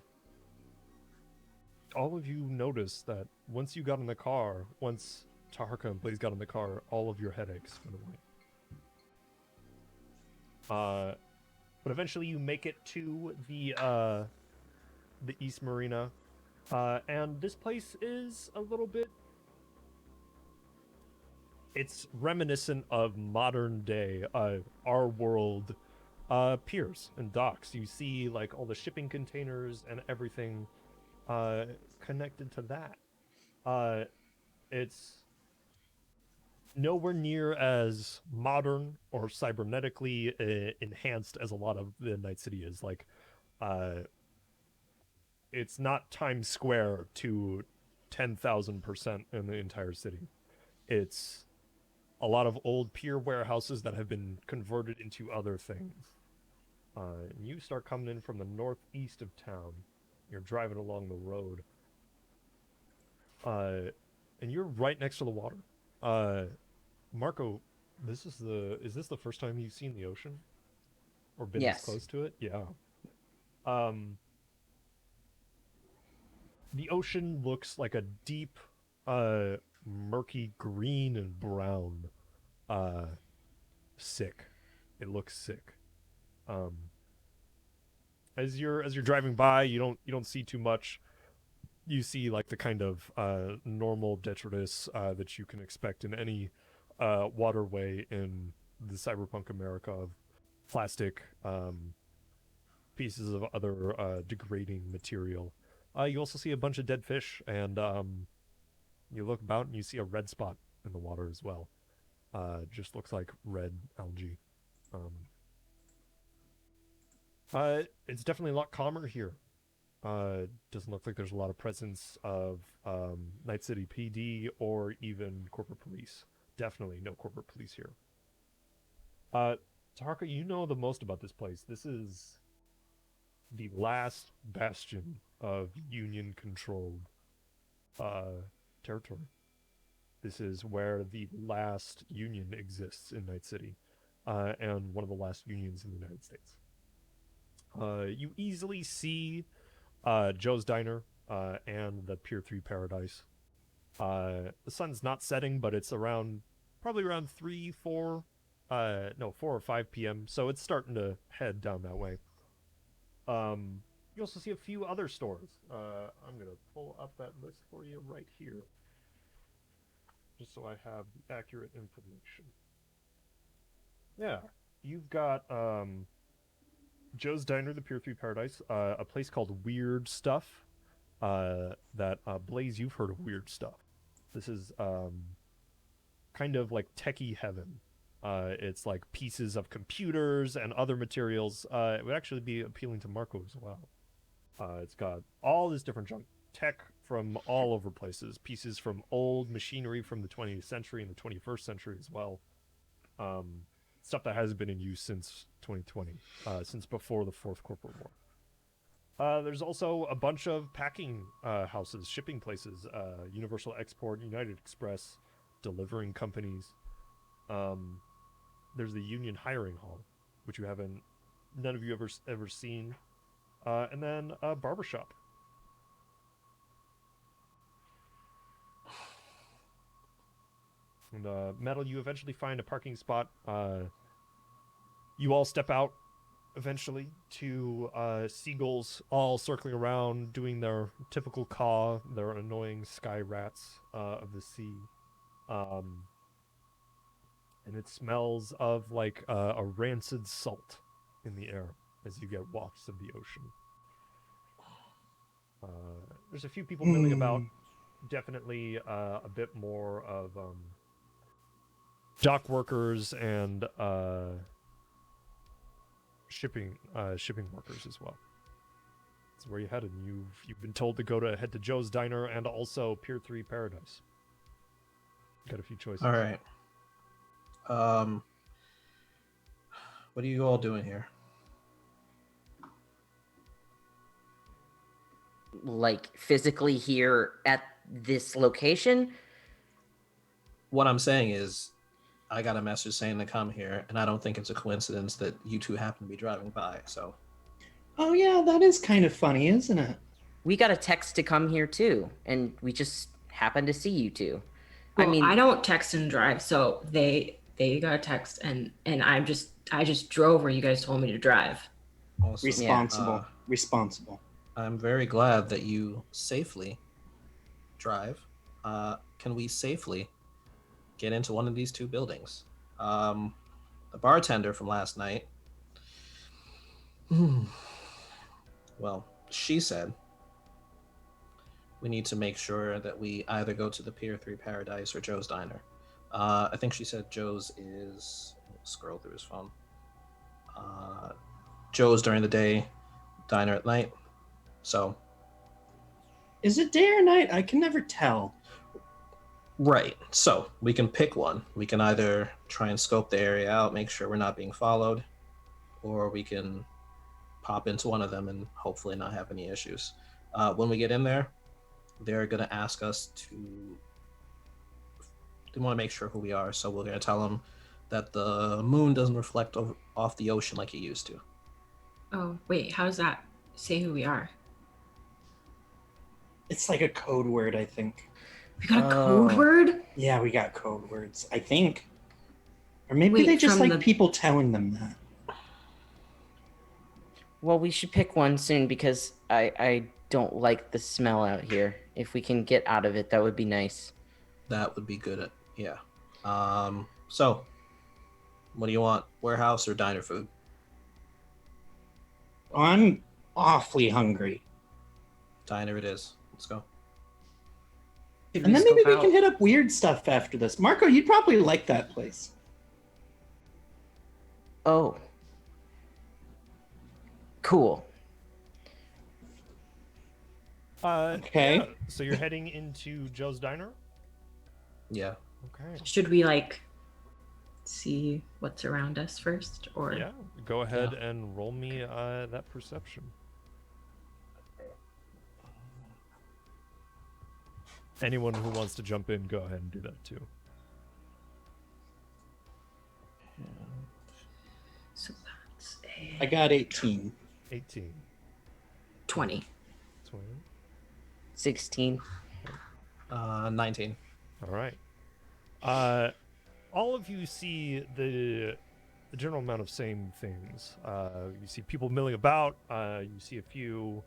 of you notice that once you got in the car, once Taharka and Blaze got in the car, all of your headaches went away. But eventually you make it to the East Marina, and this place is a little bit. It's reminiscent of modern day, our world, piers and docks. You see like all the shipping containers and everything connected to that. It's nowhere near as modern or cybernetically enhanced as a lot of the Night City is. Like, it's not Times Square to 10,000% in the entire city. It's a lot of old pier warehouses that have been converted into other things. You start coming in from the northeast of town. You're driving along the road. And you're right next to the water. Marco, is this the first time you've seen the ocean? Or been this Yes. close to it? Yeah. The ocean looks like a deep, murky green and brown. Sick. It looks sick. As you're driving by, you don't see too much. You see like the kind of normal detritus that you can expect in any waterway in the cyberpunk America of plastic, pieces of other degrading material. You also see a bunch of dead fish, and you look about and you see a red spot in the water as well. Just looks like red algae. It's definitely a lot calmer here. Doesn't look like there's a lot of presence of Night City PD or even corporate police. Definitely no corporate police here. Taharka, you know the most about this place. This is the last bastion of Union-controlled territory. This is where the last Union exists in Night City, and one of the last unions in the United States. You easily see Joe's Diner and the Pier 3 Paradise. The sun's not setting, but it's probably around 4 or 5 p.m., so it's starting to head down that way. You also see a few other stores. I'm gonna pull up that list for you right here, just so I have the accurate information. Yeah, you've got Joe's Diner, the Pier 3 Paradise, a place called Weird Stuff. That Blaze, you've heard of Weird Stuff. This is kind of like techie heaven. It's like pieces of computers and other materials. It would actually be appealing to Marco as well. It's got all this different junk, tech from all over places, pieces from old machinery from the 20th century and the 21st century as well. Stuff that hasn't been in use since 2020, since before the Fourth Corporate War. There's also a bunch of packing houses, shipping places, Universal Export, United Express, delivering companies. There's the Union Hiring Hall, which none of you ever seen. And then a barbershop. And Metal, you eventually find a parking spot. You all step out eventually to seagulls all circling around, doing their typical caw, their annoying sky rats of the sea. And it smells of like a rancid salt in the air as you get wafts of the ocean. There's a few people milling about. Definitely a bit more of dock workers and shipping workers as well. That's where you headed. You've been told to head to Joe's Diner and also Pier 3 Paradise. Got a few choices. All right. What are you all doing here? Like physically here at this location? What I'm saying is, I got a message saying to come here, and I don't think it's a coincidence that you two happen to be driving by. So. Oh yeah, that is kind of funny, isn't it? We got a text to come here too, and we just happened to see you two. Well, I don't text and drive, so they got a text, and I just drove where you guys told me to drive. Also, Responsible. I'm very glad that you safely drive. Can we safely get into one of these two buildings? The bartender from last night, well, she said we need to make sure that we either go to the Pier 3 Paradise or Joe's Diner. I think she said Joe's is... Scroll through his phone. Joe's during the day, Diner at night. So... Is it day or night? I can never tell. Right. So, we can pick one. We can either try and scope the area out, make sure we're not being followed, or we can pop into one of them and hopefully not have any issues. When we get in there, they're going to ask us they want to make sure who we are, so we're going to tell them that the moon doesn't reflect off the ocean like it used to. Oh, wait, how does that say who we are? It's like a code word, I think. We got a code word? Yeah, we got code words, I think. Or maybe they just like people telling them that. Well, we should pick one soon because I don't like the smell out here. If we can get out of it, that would be nice. That would be good. Yeah. So, what do you want? Warehouse or diner food? I'm awfully hungry. Diner it is. Let's go. And then maybe we can hit up Weird Stuff after this. Marco, you'd probably like that place. Oh. Cool. Okay. Yeah. So you're heading into Joe's Diner? Yeah. Okay. Should we see what's around us first, or? Yeah. Go ahead and roll me that perception. Anyone who wants to jump in, go ahead and do that too. So that's I got 18. 18. 20. 20. 16. 19. All right. All of you see the the general amount of same things. You see people milling about. You see a few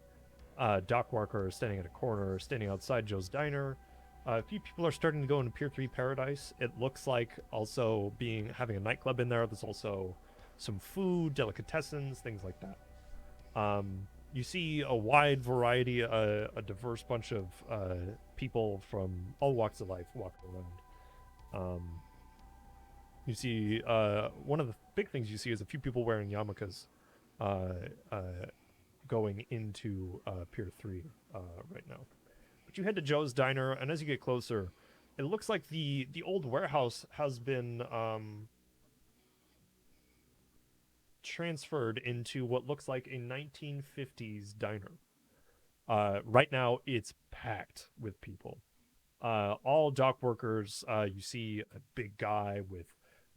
dock workers standing at a corner, standing outside Joe's Diner. A few people are starting to go into Pier 3 Paradise. It looks like also having a nightclub in there. There's also some food, delicatessens, things like that. You see a wide variety, a diverse bunch of people from all walks of life walking around. You see one of the big things you see is a few people wearing yarmulkes going into Pier 3 right now. But you head to Joe's Diner, and as you get closer, it looks like the old warehouse has been transferred into what looks like a 1950s diner. Right now, it's packed with people. All dock workers. You see a big guy with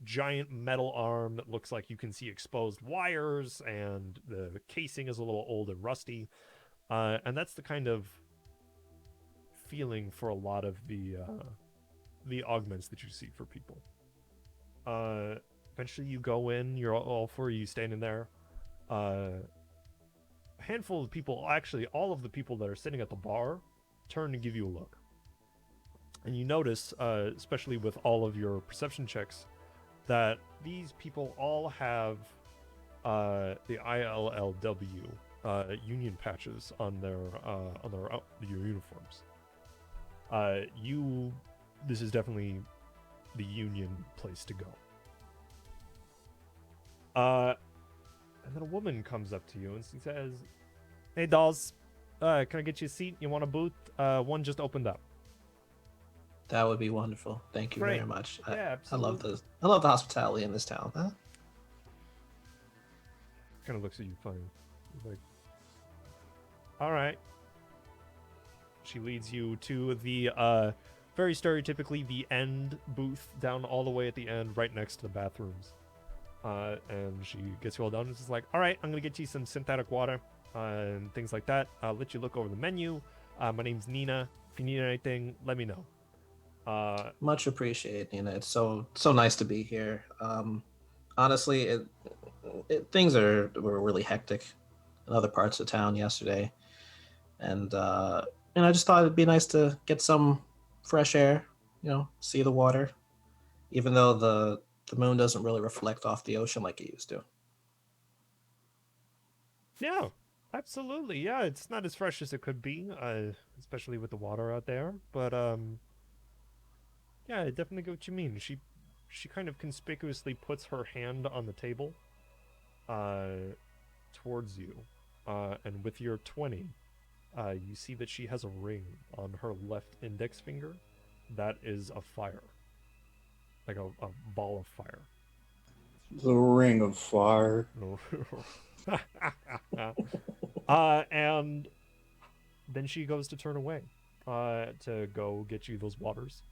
giant metal arm that looks like you can see exposed wires, and the casing is a little old and rusty. And that's the kind of feeling for a lot of the augments that you see for people. Eventually you go in, you're all four of you standing there. A handful of people, actually all of the people that are sitting at the bar, turn to give you a look. And you notice, especially with all of your perception checks, that these people all have the ILLW union patches on their your uniforms. This is definitely the union place to go. And then a woman comes up to you and she says, "Hey dolls, can I get you a seat? You want a booth? One just opened up." That would be wonderful. Thank you Great. very much. Yeah, I love absolutely. I love the hospitality in this town. Huh? Kind of looks at you funny. He's like, "All right." She leads you to the very stereotypically the end booth down all the way at the end, right next to the bathrooms. And she gets you all down and is like, "All right, I'm gonna get you some synthetic water and things like that. I'll let you look over the menu. My name's Nina. If you need anything, let me know." Much appreciated, Nina. It's so nice to be here. Honestly, things were really hectic in other parts of town yesterday, and I just thought it'd be nice to get some fresh air. See the water, even though the moon doesn't really reflect off the ocean like it used to. Yeah, absolutely. Yeah, it's not as fresh as it could be, especially with the water out there. But yeah, I definitely get what you mean. She kind of conspicuously puts her hand on the table, towards you, and with your 20, you see that she has a ring on her left index finger that is a fire, like a ball of fire. The ring of fire. And then she goes to turn away, to go get you those waters.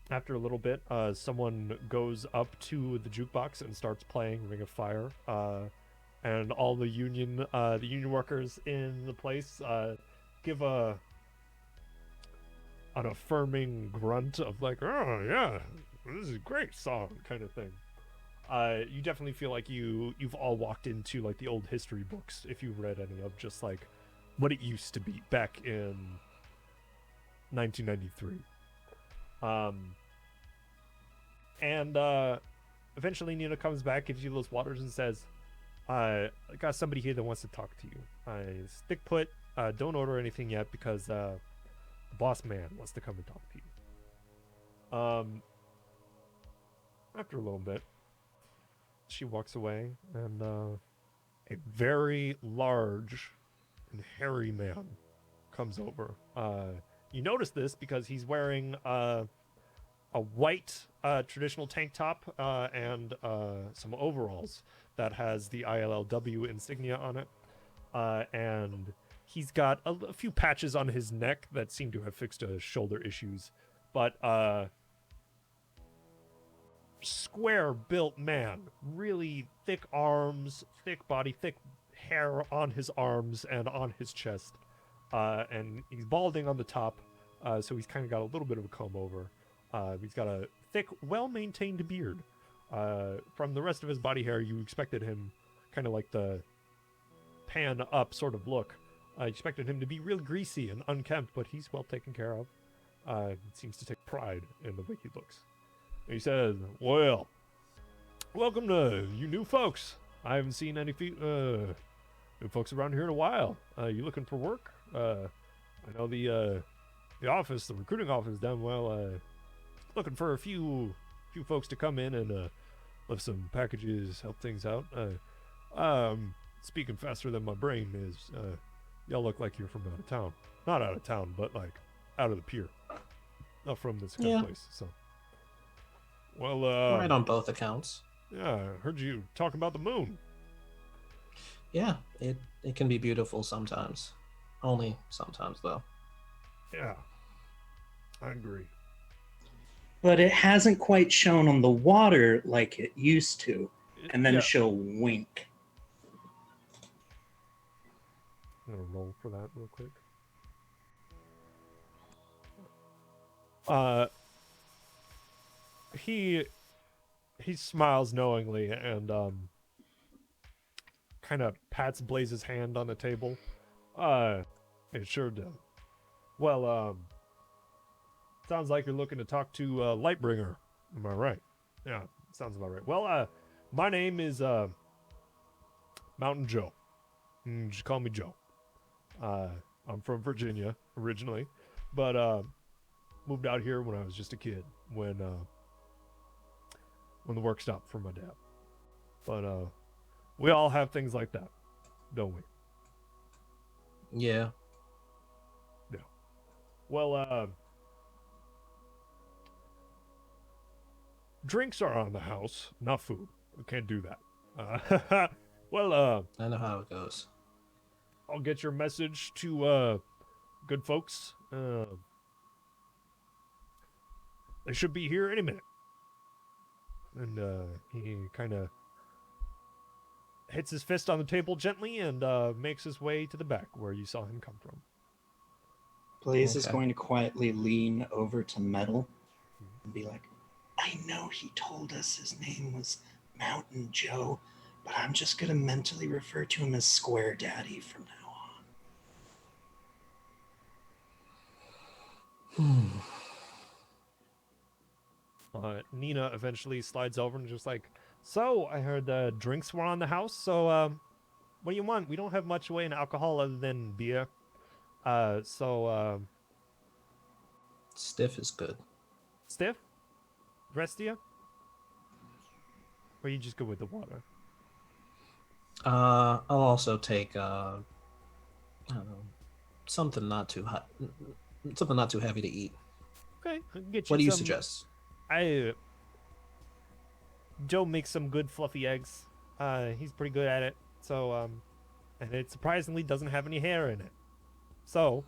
After a little bit, someone goes up to the jukebox and starts playing Ring of Fire. And all the union workers in the place give an affirming grunt of like, "Oh yeah, this is a great song," kind of thing. You definitely feel like you've all walked into like the old history books, if you've read any of just like what it used to be back in 1993. And eventually Nina comes back, gives you those waters, and says, "I got somebody here that wants to talk to you. Stick put. Don't order anything yet because the boss man wants to come and talk to you." After a little bit, she walks away, and a very large and hairy man comes over. You notice this because he's wearing a white traditional tank top and some overalls that has the ILLW insignia on it. And he's got a few patches on his neck that seem to have fixed shoulder issues. But square built man, really thick arms, thick body, thick hair on his arms and on his chest. And he's balding on the top, so he's kind of got a little bit of a comb over. He's got a thick, well-maintained beard. From the rest of his body hair, you expected him kind of like the pan up sort of look. I expected him to be real greasy and unkempt, but he's well taken care of. Seems to take pride in the way he looks. He says, "Well, welcome to you new folks. I haven't seen any new folks around here in a while. You looking for work? I know the office, the recruiting office down well, looking for a few folks to come in and lift some packages, help things out. Speaking faster than my brain is, y'all look like you're from out of town. Not out of town, but like out of the pier. Not from this kind of place. So, well, right on both accounts. Yeah, I heard you talk about the moon. Yeah, it can be beautiful sometimes. Only sometimes, though. Yeah, I agree. But it hasn't quite shown on the water like it used to. And then she'll wink. I'm gonna roll for that real quick. He smiles knowingly and kind of pats Blaze's hand on the table. It sure does. Well, sounds like you're looking to talk to Lightbringer. Am I right? Yeah, sounds about right. Well, my name is Mountain Joe. Just call me Joe. I'm from Virginia originally, but moved out here when I was just a kid when the work stopped for my dad. But we all have things like that, don't we? Yeah. Yeah. Well, drinks are on the house, not food. We can't do that. Well, I know how it goes. I'll get your message to good folks. They should be here any minute. And he kind of hits his fist on the table gently and makes his way to the back where you saw him come from. Blaze is going to quietly lean over to Metal and be like, I know he told us his name was Mountain Joe, but I'm just going to mentally refer to him as Square Daddy from now on. Nina eventually slides over and just like, so I heard the drinks were on the house, so what do you want? We don't have much way in alcohol other than beer. Stiff is good. Stiff? Rest of you? Or you just go with the water? I'll also take I don't know, something not too hot, something not too heavy to eat. Okay, I can get you. What do you suggest? Joe makes some good fluffy eggs. He's pretty good at it. So and it surprisingly doesn't have any hair in it. So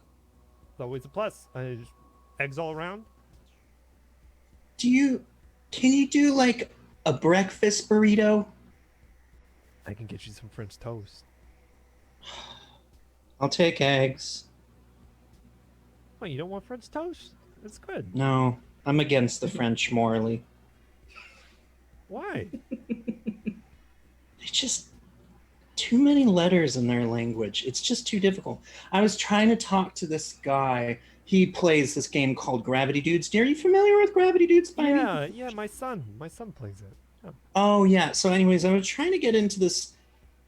it's always a plus. Eggs all around. Can you do like a breakfast burrito? I can get you some French toast. I'll take eggs. Oh, you don't want French toast? It's good. No, I'm against the French morally. Why? They just too many letters in their language. It's just too difficult. I was trying to talk to this guy. He plays this game called Gravity Dudes. Are you familiar with Gravity Dudes by any? Yeah, my son plays it. Oh yeah. So anyways, I was trying to get into this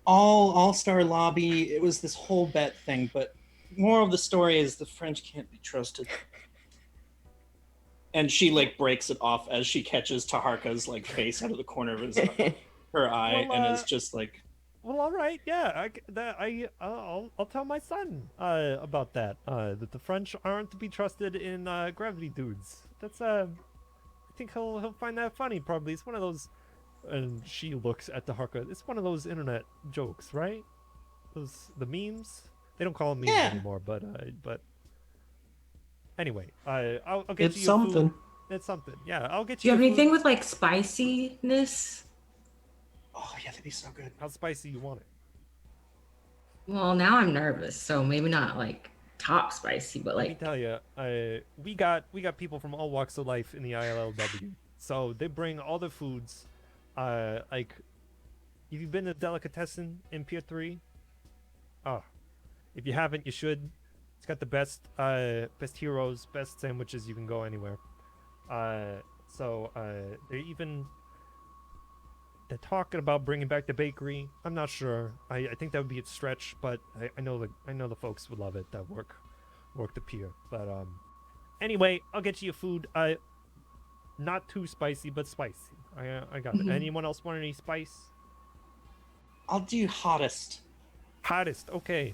all-star lobby. It was this whole bet thing, but moral of the story is the French can't be trusted. And she like breaks it off as she catches Taharka's like face out of the corner of her eye, and is just like, well, all right, yeah, I'll tell my son about that. That the French aren't to be trusted in Gravity Dudes. That's I think he'll find that funny. Probably it's one of those. And she looks at Taharka. It's one of those internet jokes, right? The memes. They don't call them memes anymore, but anyway, I'll get it's you something. Food. It's something. Yeah, I'll get Do you. you have anything food. with like spiciness? oh yeah, that'd be so good. How spicy you want it? Well, now I'm nervous, so maybe not like top spicy, but Let me like tell you, we got people from all walks of life in the ILLW. So they bring all the foods. Like, if you've been to Delicatessen in Pier 3, oh, if you haven't, you should. It's got the best heroes, best sandwiches. You can go anywhere. They're talking about bringing back the bakery. I'm not sure. I think that would be a stretch, but I know the folks would love it that work the pier. But anyway, I'll get you your food. Not too spicy, but spicy. I got it. Anyone else want any spice? I'll do hottest. Hottest. Okay.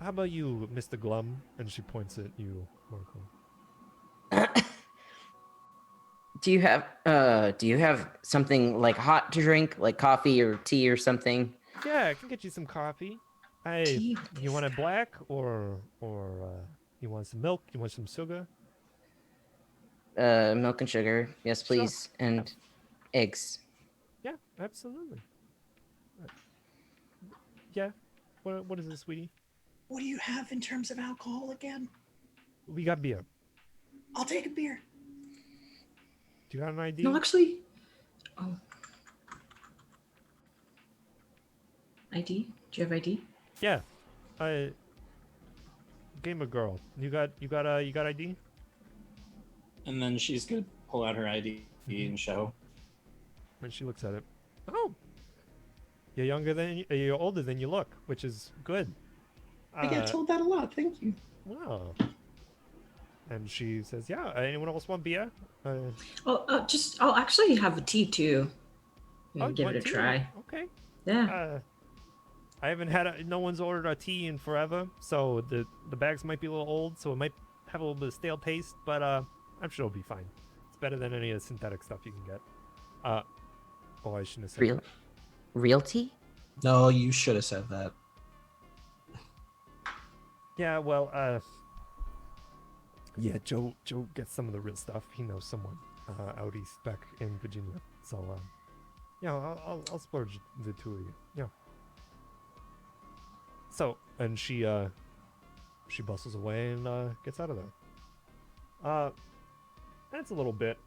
How about you, Mr. Glum? And she points at you, Marco. Do you have something like hot to drink, like coffee or tea or something? Yeah, I can get you some coffee. Hey, tea. you want it black or you want some milk? You want some sugar? Milk and sugar, yes, Sure. please, and eggs. Yeah, absolutely. Yeah. What is this, sweetie? What do you have in terms of alcohol again? We got beer. I'll take a beer. Do you have an ID? No, actually, oh, ID. Do you have ID? Yeah. Gamer girl. You got ID? And then she's gonna pull out her ID and show. And she looks at it. Oh. You're older than you look, which is good. I get told that a lot. Thank you. Wow. And she says, "Yeah. Anyone else want beer?" I'll actually have a tea too. Oh, Give it a try. Okay. Yeah. I haven't had no one's ordered a tea in forever, so the bags might be a little old, so it might have a little bit of stale taste, but I'm sure it'll be fine. It's better than any of the synthetic stuff you can get. Oh, I shouldn't have said that. Real tea? No, you should have said that. Yeah, well, yeah, Joe gets some of the real stuff. He knows someone out east back in Virginia, so yeah, I'll splurge the two of you. Yeah. So, and she bustles away and gets out of there. That's a little bit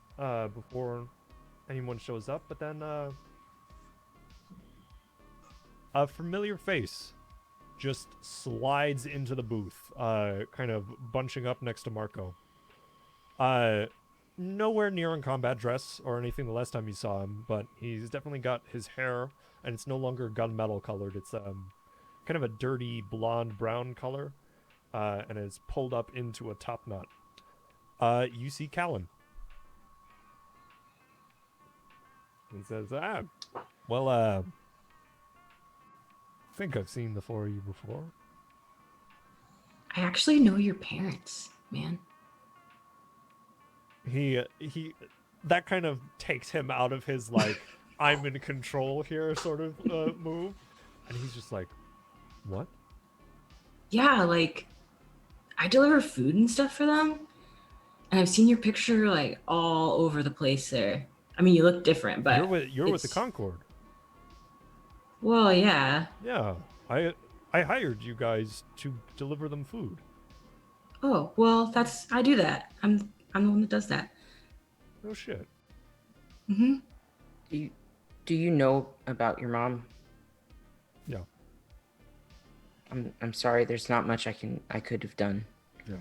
before anyone shows up, but then a familiar face just slides into the booth, kind of bunching up next to Marco. Nowhere near in combat dress or anything the last time you saw him, but he's definitely got his hair, and it's no longer gunmetal colored. It's kind of a dirty blonde brown color, and it's pulled up into a top knot. You see Callan. And says, well, I think I've seen the four of you before. I actually know your parents, man. He that kind of takes him out of his like I'm in control here sort of move, and he's just like, what? Yeah, like I deliver food and stuff for them, and I've seen your picture like all over the place there. I mean, you look different, but you're with the Concord. Well, yeah. Yeah, I hired you guys to deliver them food. Oh, well, I do that. I'm the one that does that. Oh shit. Mm-hmm. Do you know about your mom? Yeah. I'm sorry. There's not much I could have done. Yeah.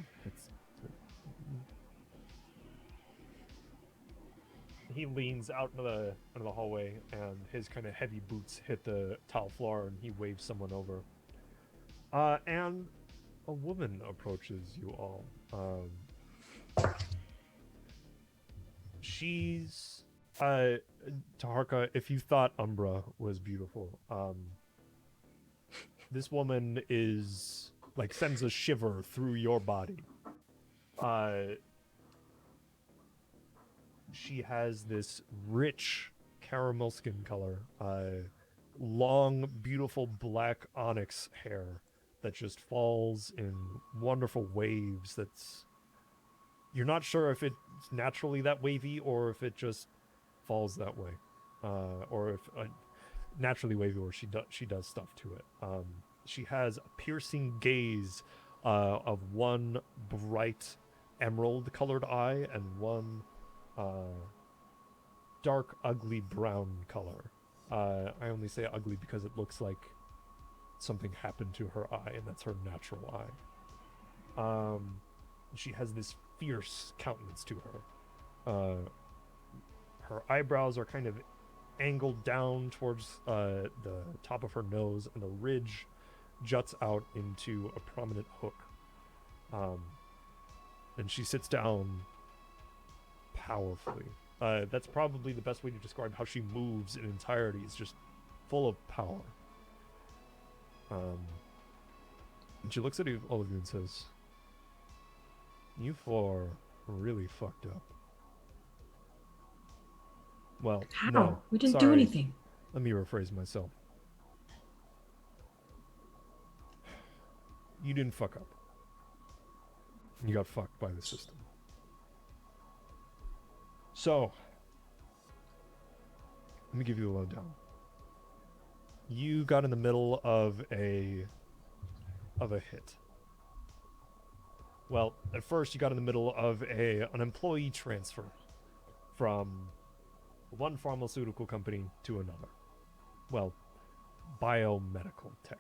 He leans out into the hallway, and his kind of heavy boots hit the tile floor, and he waves someone over. And a woman approaches you all. She's Taharka, if you thought Umbra was beautiful, this woman is like sends a shiver through your body. She has this rich caramel skin color, long, beautiful black onyx hair that just falls in wonderful waves. You're not sure if it's naturally that wavy or if it just falls that way, or if naturally wavy or she does stuff to it. She has a piercing gaze of one bright emerald-colored eye and one dark, ugly brown color. I only say ugly because it looks like something happened to her eye, and that's her natural eye. She has this fierce countenance to her. Her eyebrows are kind of angled down towards the top of her nose, and the ridge juts out into a prominent hook. And she sits down powerfully. That's probably the best way to describe how she moves in entirety. It's just full of power. And she looks at all of you and says, "You four are really fucked up." Well, How? no. We didn't do Sorry. anything. Let me rephrase myself. You didn't fuck up. You got fucked by the system. So, let me give you a lowdown. You got in the middle of a hit. Well, at first you got in the middle of an employee transfer from one pharmaceutical company to another. Well, biomedical tech.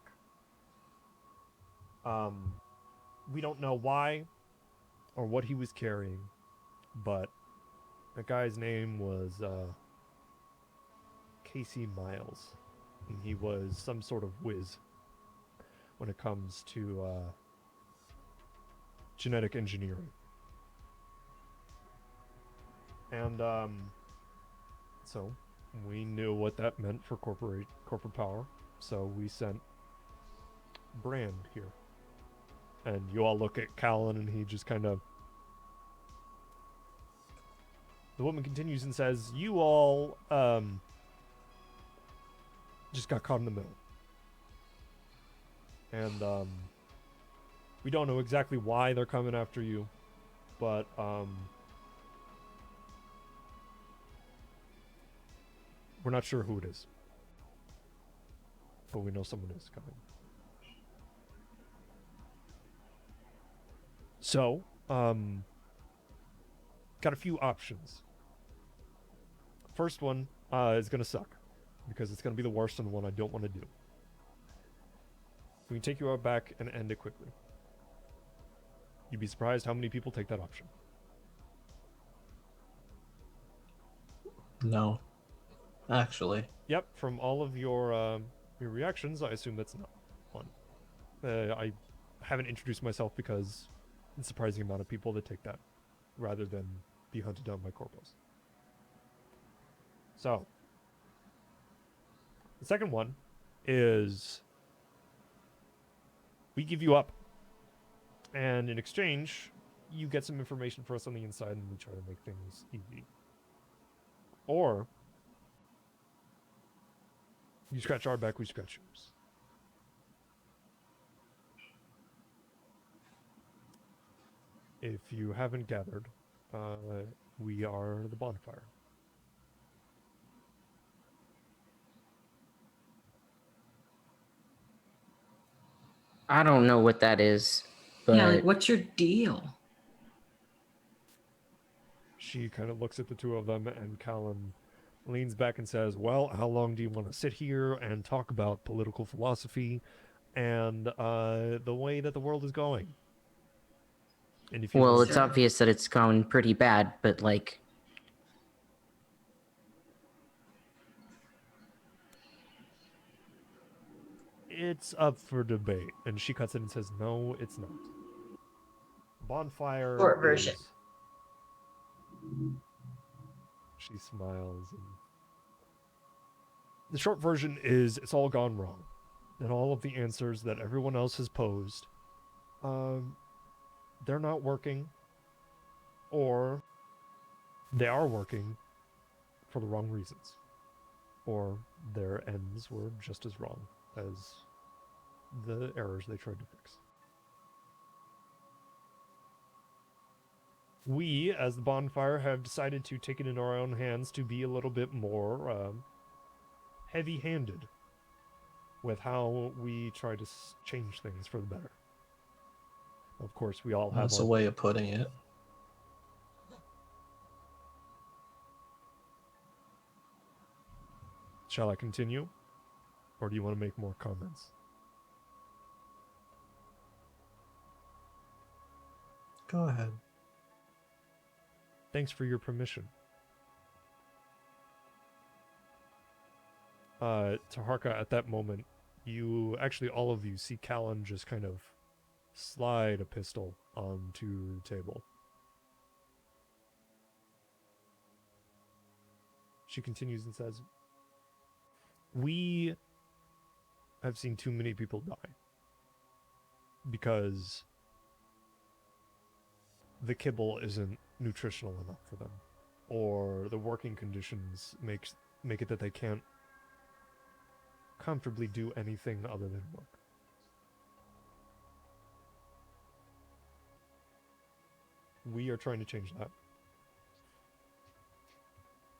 We don't know why or what he was carrying, but the guy's name was Casey Miles, and he was some sort of whiz when it comes to genetic engineering. And so we knew what that meant for corporate power, so we sent Brand here. And you all look at Callan, and he just kind of... The woman continues and says, "You all just got caught in the middle. And we don't know exactly why they're coming after you, but we're not sure who it is. But we know someone is coming." So, got a few options. First one is going to suck, because it's going to be the worst and the one I don't want to do. We can take you out back and end it quickly. You'd be surprised how many people take that option. No. Actually. Yep, from all of your reactions, I assume that's not one. I haven't introduced myself because it's a surprising amount of people that take that, rather than be hunted down by corpos. So, the second one is we give you up, and in exchange, you get some information for us on the inside, and we try to make things easy. Or you scratch our back, we scratch yours. If you haven't gathered, we are the bonfire. I don't know what that is, but Yeah, like, what's your deal? She kind of looks at the two of them, and Callan leans back and says, "Well, how long do you want to sit here and talk about political philosophy and the way that the world is going?" And if you well, want it's obvious that it's gone pretty bad, but like, it's up for debate. And she cuts it and says, "No, it's not. Bonfire Short version. is..." She smiles. And the short version is, it's all gone wrong. And all of the answers that everyone else has posed, they're not working. Or they are working for the wrong reasons. Or their ends were just as wrong as the errors they tried to fix. We, as the bonfire, have decided to take it in our own hands to be a little bit more heavy-handed with how we try to change things for the better. Of course, we all have That's our... a way of putting it. Shall I continue? Or do you want to make more comments? Go ahead. Thanks for your permission. Taharka, at that moment, all of you see Callan just kind of slide a pistol onto the table. She continues and says, "We have seen too many people die because the kibble isn't nutritional enough for them, or the working conditions make it that they can't comfortably do anything other than work. We are trying to change that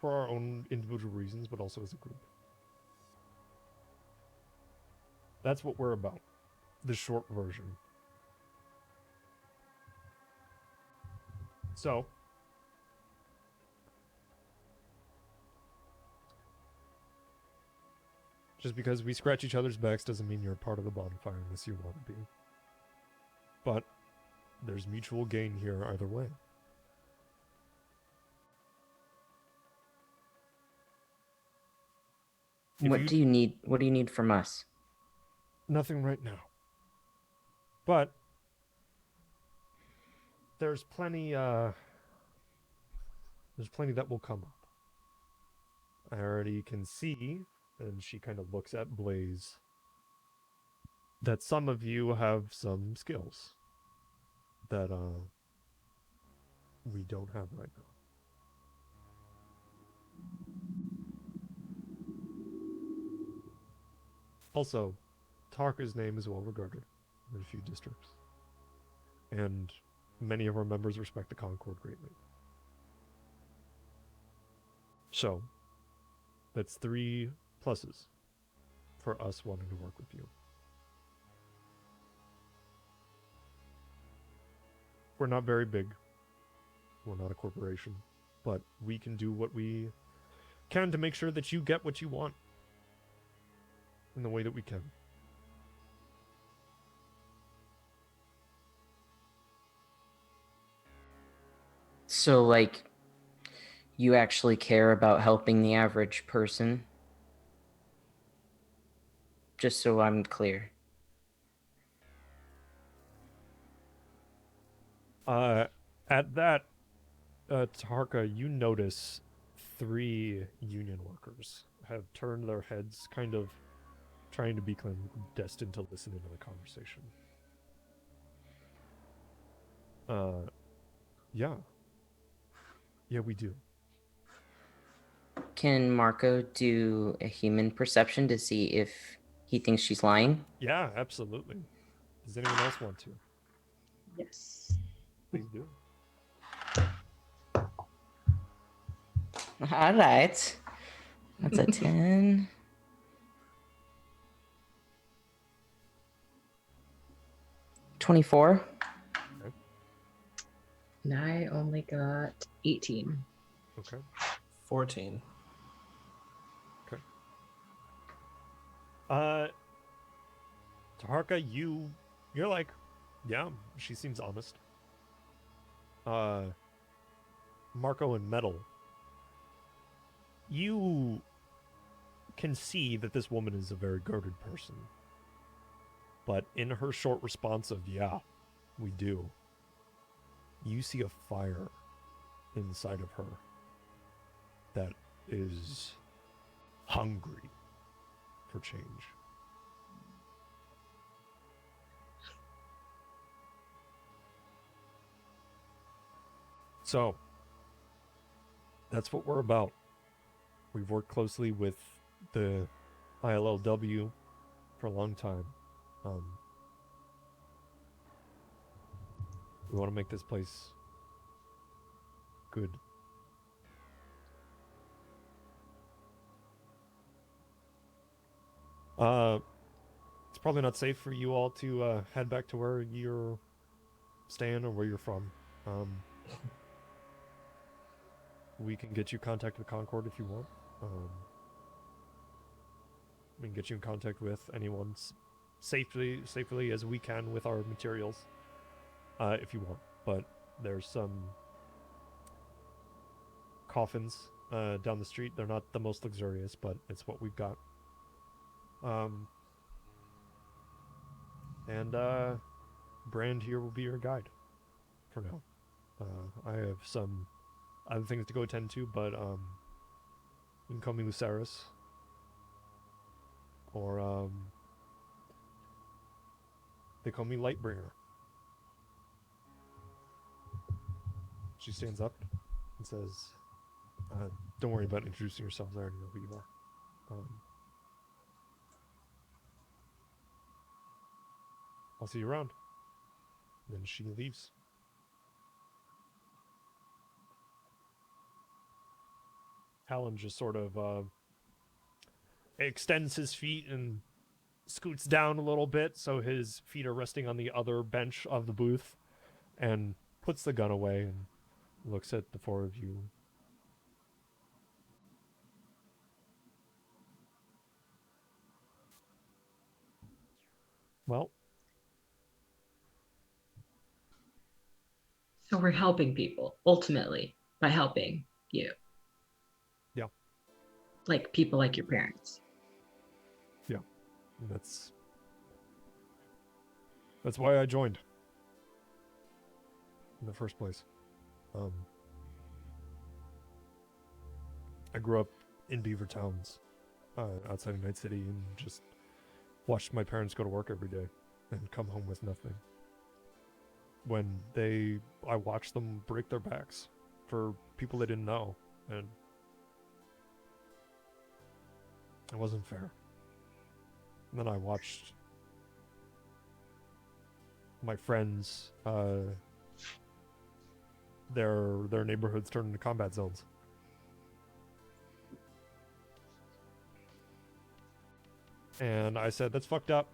for our own individual reasons, but also as a group. That's what we're about. The short version. So, just because we scratch each other's backs doesn't mean you're a part of the bonfire unless you want to be. But there's mutual gain here either way. What do you need? What do you need from us? Nothing right now. But there's plenty that will come up. I already can see, and she kind of looks at Blaze, that some of you have some skills that we don't have right now. Also, Tarka's name is well regarded in a few districts, and many of our members respect the Concord greatly. So, that's 3 pluses for us wanting to work with you. We're not very big. We're not a corporation, but we can do what we can to make sure that you get what you want in the way that we can. So, like, you actually care about helping the average person? Just so I'm clear. At that, Taharka, you notice 3 union workers have turned their heads, kind of trying to be destined to listen into the conversation. Yeah. Yeah, we do. Can Marco do a human perception to see if he thinks she's lying? Yeah, absolutely. Does anyone else want to? Yes. Please do. All right. That's a 10. 24. Okay. And I only got 18. Okay. 14. Okay. Taharka, you're like, yeah, she seems honest. Marco and Metal, you can see that this woman is a very guarded person. But in her short response of, yeah, we do, you see a fire inside of her that is hungry for change. So, that's what we're about. We've worked closely with the ILLW for a long time. We want to make this place good. It's probably not safe for you all to head back to where you're staying or where you're from. We can get you contact with Concord if you want. We can get you in contact with anyone safely as we can with our materials, if you want. But there's some coffins down the street. They're not the most luxurious, but it's what we've got. And Brand here will be your guide for now. I have some other things to go attend to, but you can call me Lucerys. Or they call me Lightbringer. She stands up and says, don't worry about introducing yourselves. I already know who you are. I'll see you around. Then she leaves. Talon just sort of extends his feet and scoots down a little bit so his feet are resting on the other bench of the booth, and puts the gun away and looks at the four of you. Well, so we're helping people ultimately by helping you. Yeah. Like people like your parents. Yeah. That's why I joined in the first place. I grew up in Beaver Towns, outside of Night City, and just watched my parents go to work every day and come home with nothing. When I watched them break their backs for people they didn't know, and it wasn't fair. And then I watched my friends, their neighborhoods turn into combat zones. And I said, that's fucked up.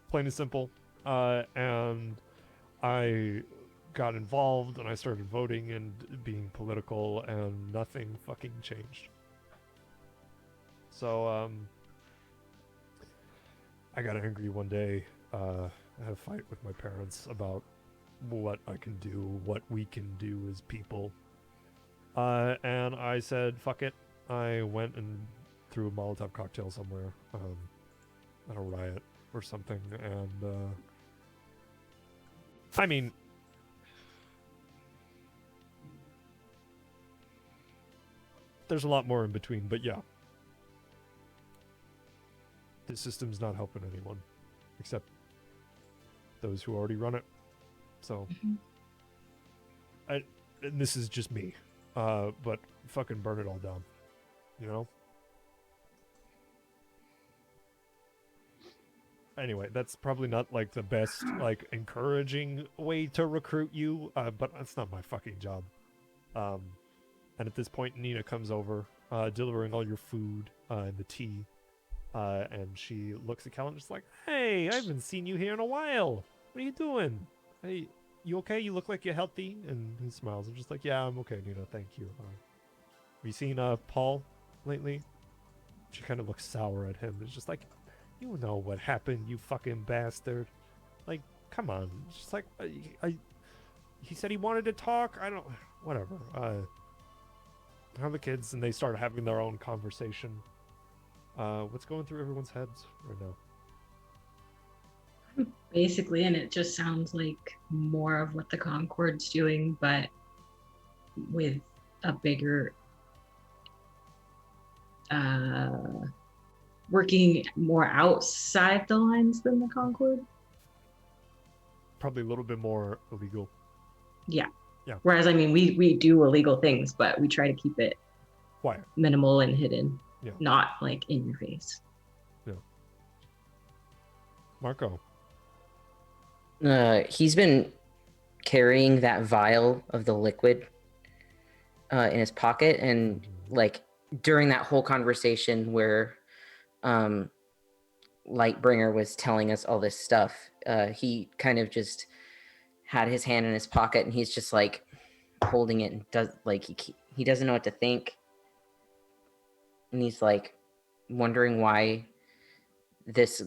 Plain and simple. And I got involved and I started voting and being political, and nothing fucking changed. So, I got angry one day. I had a fight with my parents about what I can do, what we can do as people. And I said, fuck it. I went and threw a Molotov cocktail somewhere, at a riot or something, and I mean, there's a lot more in between, but yeah, the system's not helping anyone except those who already run it. So, and this is just me, but fucking burn it all down, you know? Anyway, that's probably not like the best, like, encouraging way to recruit you, but that's not my fucking job. And at this point, Nina comes over, delivering all your food and the tea, and she looks at Callan just like, hey, I haven't seen you here in a while. What are you doing? Hey, you okay? You look like you're healthy. And he smiles. I'm just like, yeah, I'm okay, Nina, thank you. Have you seen Paul lately? She kind of looks sour at him. It's just like, you know what happened, you fucking bastard. Like, come on. It's just like, he said he wanted to talk. I don't, whatever. How are the kids? And they start having their own conversation. What's going through everyone's heads right now? Basically, and it just sounds like more of what the Concord's doing, but with a bigger, working more outside the lines than the Concord. Probably a little bit more illegal. Yeah. Yeah. Whereas, I mean, we do illegal things, but we try to keep it quiet, minimal and hidden. Yeah. Not like in your face. Yeah. Marco. He's been carrying that vial of the liquid in his pocket, and like during that whole conversation where Lightbringer was telling us all this stuff, he kind of just had his hand in his pocket, and he's just like holding it and does like he doesn't know what to think, and he's like wondering why this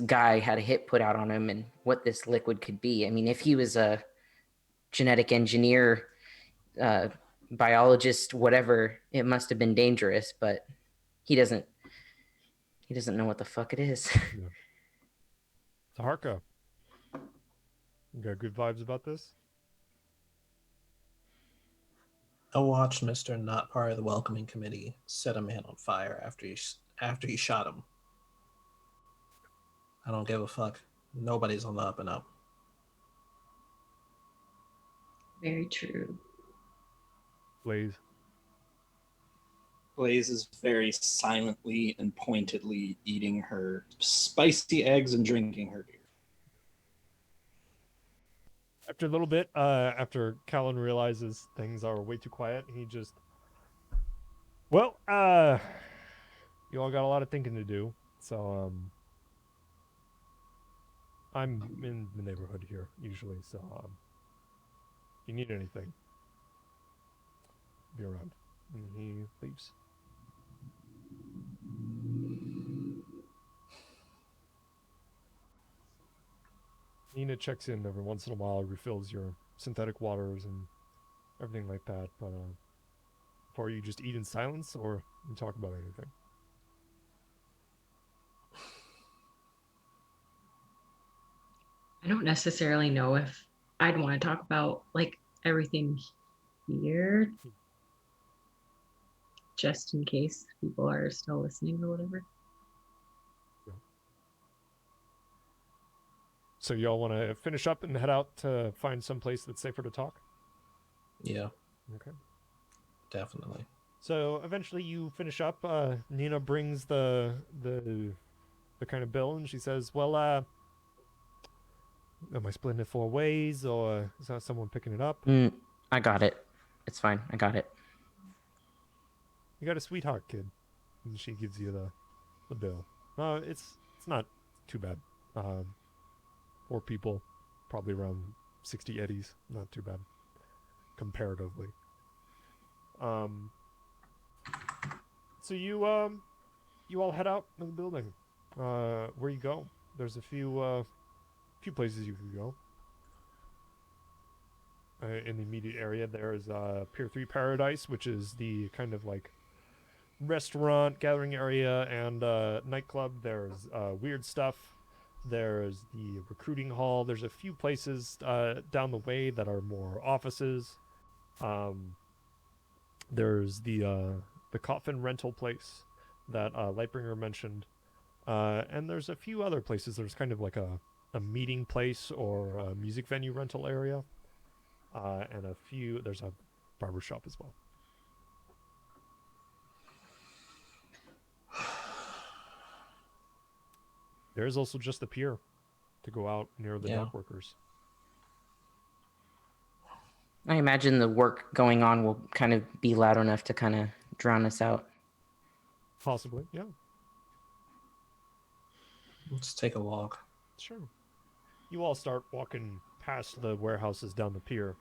guy had a hit put out on him and what this liquid could be. I mean, if he was a genetic engineer, biologist, whatever, it must have been dangerous, but he doesn't know what the fuck it is. Yeah. Taharka, you got good vibes about this? I watched Mr. Not Part of the Welcoming Committee set a man on fire after he shot him. I don't give a fuck. Nobody's on the up and up. Very true. Blaze. Blaze is very silently and pointedly eating her spicy eggs and drinking her beer. After a little bit, after Callan realizes things are way too quiet, he just... Well, you all got a lot of thinking to do, so, I'm in the neighborhood here, usually, so, if you need anything, be around. And he leaves. Nina checks in every once in a while, refills your synthetic waters and everything like that, but, before you just eat in silence, or you talk about anything? I don't necessarily know if I'd want to talk about like everything here, just in case people are still listening or whatever. Yeah. So y'all want to finish up and head out to find some place that's safer to talk? Yeah. Okay. Definitely. So eventually you finish up. Nina brings the kind of bill, and she says, "Well, am I splitting it 4 ways, or is that someone picking it up?" I got it. It's fine. I got it. You got a sweetheart, kid. And she gives you the bill. It's not too bad. 4 people, probably around 60 eddies. Not too bad, comparatively. So you all head out of the building. Where you go? There's a few places you could go. In the immediate area, there's Pier 3 Paradise, which is the kind of like restaurant, gathering area, and nightclub. There's weird stuff. There's the recruiting hall. There's a few places down the way that are more offices. There's the coffin rental place that Lightbringer mentioned. And there's a few other places. There's kind of like a meeting place or a music venue rental area. And there's a barber shop as well. There's also just the pier to go out near the dock workers. I imagine the work going on will kind of be loud enough to kind of drown us out. Possibly, yeah. Let's take a walk. Sure. You all start walking past the warehouses down the pier.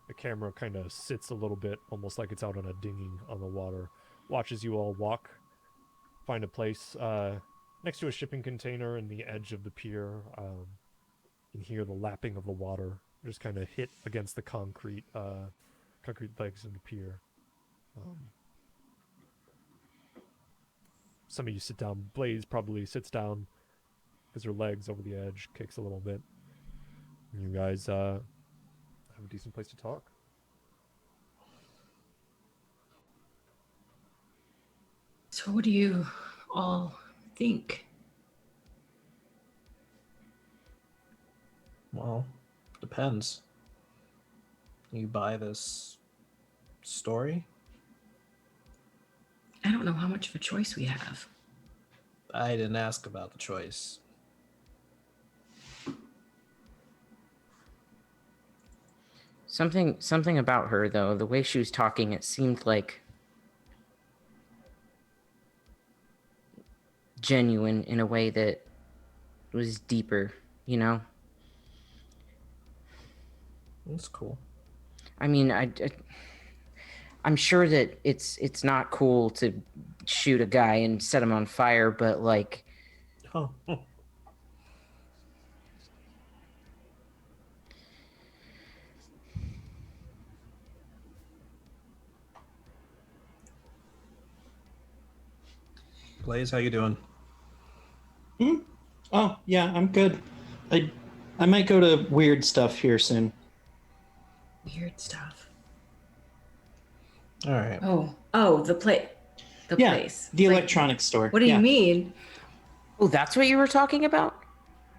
The camera kind of sits a little bit, almost like it's out on a dinghy on the water. Watches you all walk, find a place next to a shipping container in the edge of the pier. You can hear the lapping of the water just kind of hit against the concrete legs of the pier. Some of you sit down. Blaze probably sits down because her legs over the edge, kicks a little bit. You guys have a decent place to talk. So what do you all think? Well, depends. You buy this story? I don't know how much of a choice we have. I didn't ask about the choice. Something about her, though, the way she was talking, it seemed like genuine in a way that was deeper, you know? That's cool. I mean, I'm sure that it's not cool to shoot a guy and set him on fire, but like, Oh. Blaze, how you doing? Oh, yeah, I'm good. I might go to weird stuff here soon. Weird stuff. All right. Oh, the Yeah, place. the Like, electronics store. what do you Yeah. mean? oh, that's what you were talking about?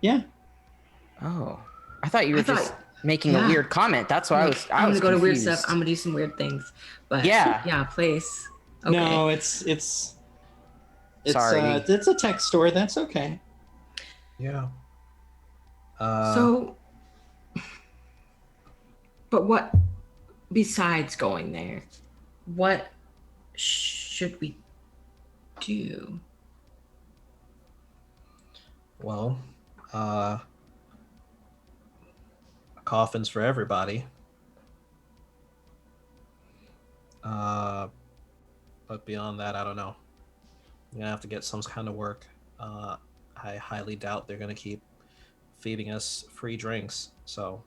Yeah. Oh, I thought you were I just thought, making a yeah. weird comment. That's why Like, I I'm was gonna go to weird confused. stuff. I'm gonna do some weird things. But Yeah. yeah, place. Okay. No, Sorry. it's a tech store. That's okay. Yeah. So, but what besides going there? What should we do? Well, coffins for everybody. But beyond that, I don't know. You're gonna have to get some kind of work. I highly doubt they're gonna keep feeding us free drinks. So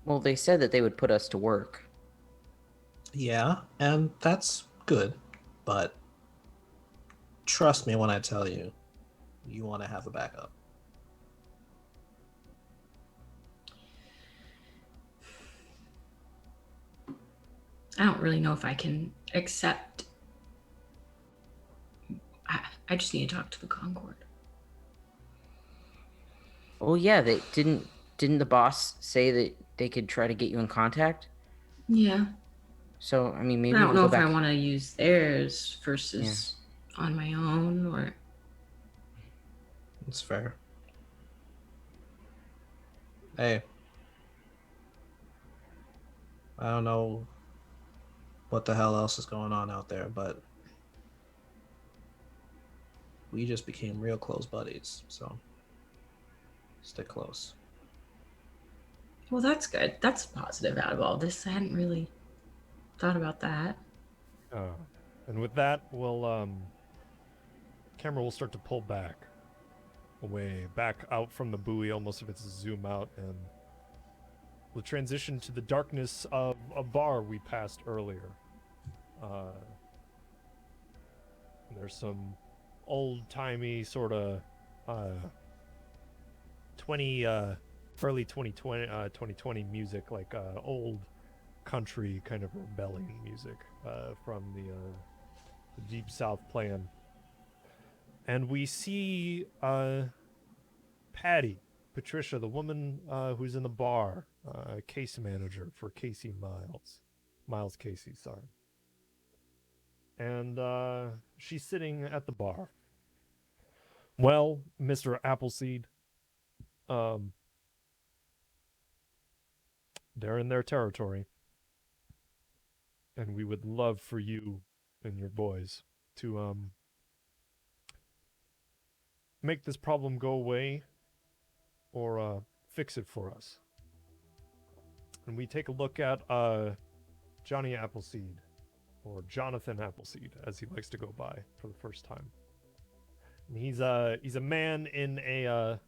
Well, they said that they would put us to work. yeah, and that's good. But trust me when I tell you, you want to have a backup. I don't really know if I can accept. I just need to talk to the Concord. Oh yeah, they didn't the boss say that they could try to get you in contact? Yeah. So I mean, maybe I don't we'll know go if back. I want to use theirs versus on my own or. It's fair. Hey, I don't know what the hell else is going on out there, but we just became real close buddies, so stick close. Well, that's good. That's positive out of all this. I hadn't really thought about that. And with that, camera will start to pull back away, back out from the buoy, almost if it's a zoom out, and we'll transition to the darkness of a bar we passed earlier. There's some old-timey sort of 20 early 2020 music, like old country kind of rebelling music from the deep south playing. And we see Patty, Patricia, the woman who's in the bar, case manager for Casey Miles Casey, sorry. And she's sitting at the bar. Well, Mr. Appleseed, they're in their territory, and we would love for you and your boys to make this problem go away or fix it for us. And we take a look at Johnny Appleseed, or Jonathan Appleseed, as he likes to go by for the first time. And he's a man in a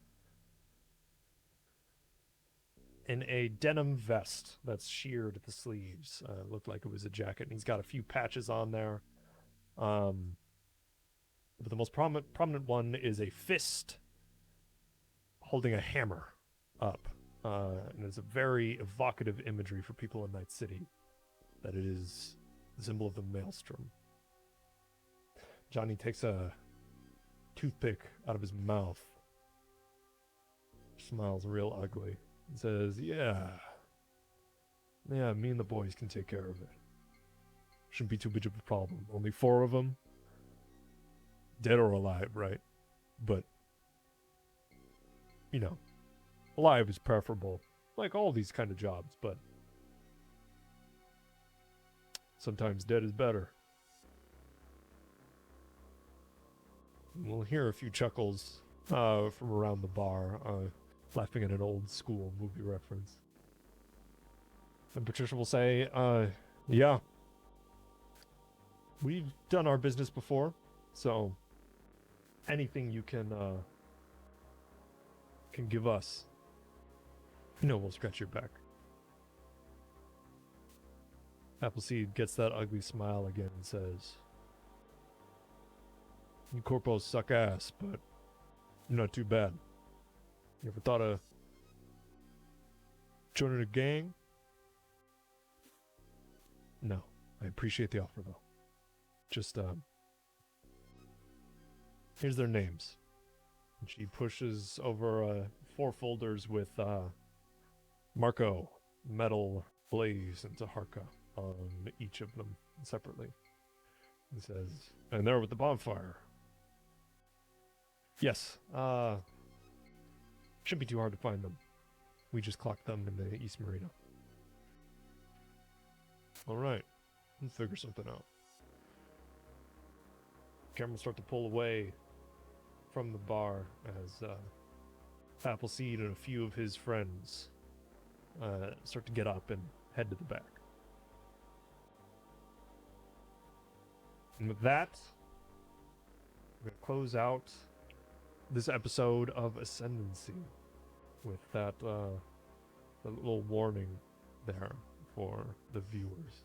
denim vest that's sheared at the sleeves. Looked like it was a jacket, and he's got a few patches on there. But the most prominent one is a fist holding a hammer up. And it's a very evocative imagery for people in Night City, that it is the symbol of the maelstrom. Johnny takes a toothpick out of his mouth, smiles real ugly, and says, yeah, me and the boys can take care of it. Shouldn't be too big of a problem. Only 4 of them, dead or alive, right? But, you know, alive is preferable, like all these kind of jobs, but sometimes dead is better. We'll hear a few chuckles from around the bar, laughing at an old school movie reference. And Patricia will say, yeah. We've done our business before, so anything you can give us, we'll scratch your back. Appleseed gets that ugly smile again and says, "You corpos suck ass, but you're not too bad. You ever thought of joining a gang?" "No. I appreciate the offer, though. Just, here's their names." And she pushes over 4 folders with Marco, Metal, Blaze, and Taharka on each of them separately. He says, "And they're with the bonfire." "Yes, shouldn't be too hard to find them. We just clocked them in the East Marina." "Alright, we'll figure something out." Cameron start to pull away from the bar as Appleseed and a few of his friends start to get up and head to the back. And with that, we're going to close out this episode of Ascendancy with that little warning there for the viewers.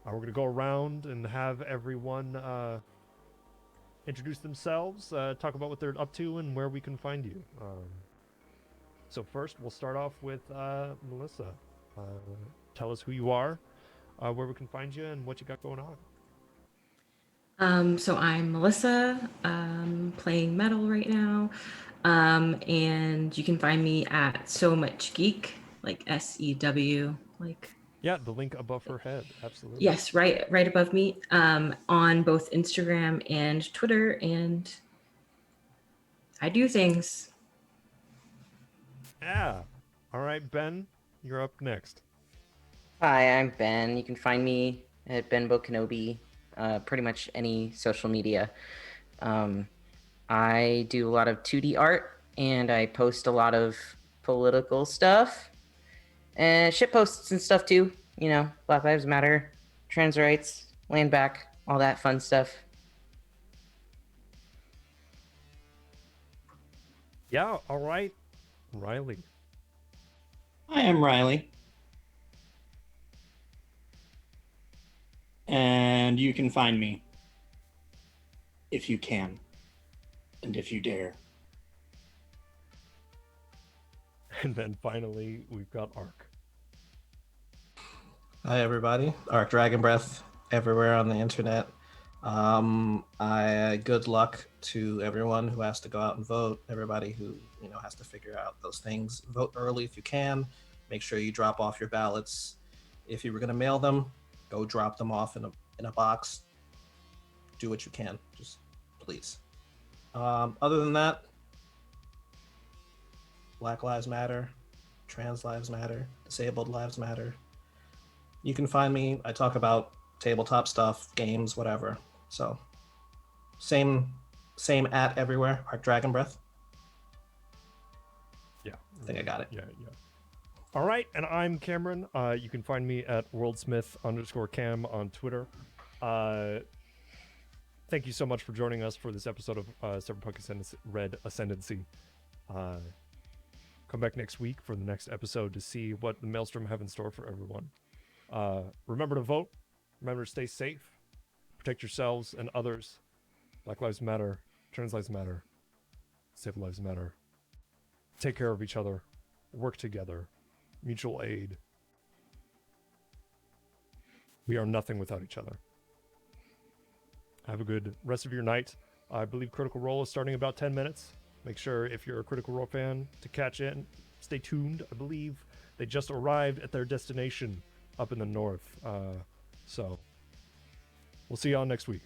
We're going to go around and have everyone introduce themselves, talk about what they're up to and where we can find you. So first, we'll start off with Melissa. Tell us who you are, where we can find you, and what you got going on. So I'm Melissa, playing metal right now, and you can find me at So Much Geek, like SEW, like. Yeah, the link above her head, absolutely. Yes, right above me, on both Instagram and Twitter, and I do things. Yeah. All right, Ben, you're up next. Hi, I'm Ben. You can find me at Benbo Kenobi, pretty much any social media. I do a lot of 2D art, and I post a lot of political stuff, and shit posts and stuff too. Black Lives Matter, trans rights, land back, all that fun stuff. Yeah, all right. Riley. Hi, I'm Riley. And you can find me if you can and if you dare. And then finally, we've got Ark. Hi, everybody. Arc Dragon Breath everywhere on the internet. Good luck to everyone who has to go out and vote. Everybody who has to figure out those things. Vote early if you can. Make sure you drop off your ballots. If you were going to mail them, go drop them off in a box. Do what you can, just please. Other than that, Black Lives Matter, Trans Lives Matter, Disabled Lives Matter. You can find me. I talk about tabletop stuff, games, whatever. So, same at everywhere. Arc Dragon Breath. Yeah. I think I got it. Yeah. All right, and I'm Cameron. You can find me at worldsmith_cam on Twitter. Thank you so much for joining us for this episode of Cyberpunk Red Ascendancy. Come back next week for the next episode to see what the Maelstrom have in store for everyone. Remember to vote. Remember to stay safe. Protect yourselves and others. Black Lives Matter. Trans Lives Matter. Disabled Lives Matter. Take care of each other. Work together. Mutual aid. We are nothing without each other. Have a good rest of your night. I believe Critical Role is starting in about 10 minutes. Make sure, if you're a Critical Role fan, to catch in. Stay tuned. I believe they just arrived at their destination up in the north. So, we'll see y'all next week.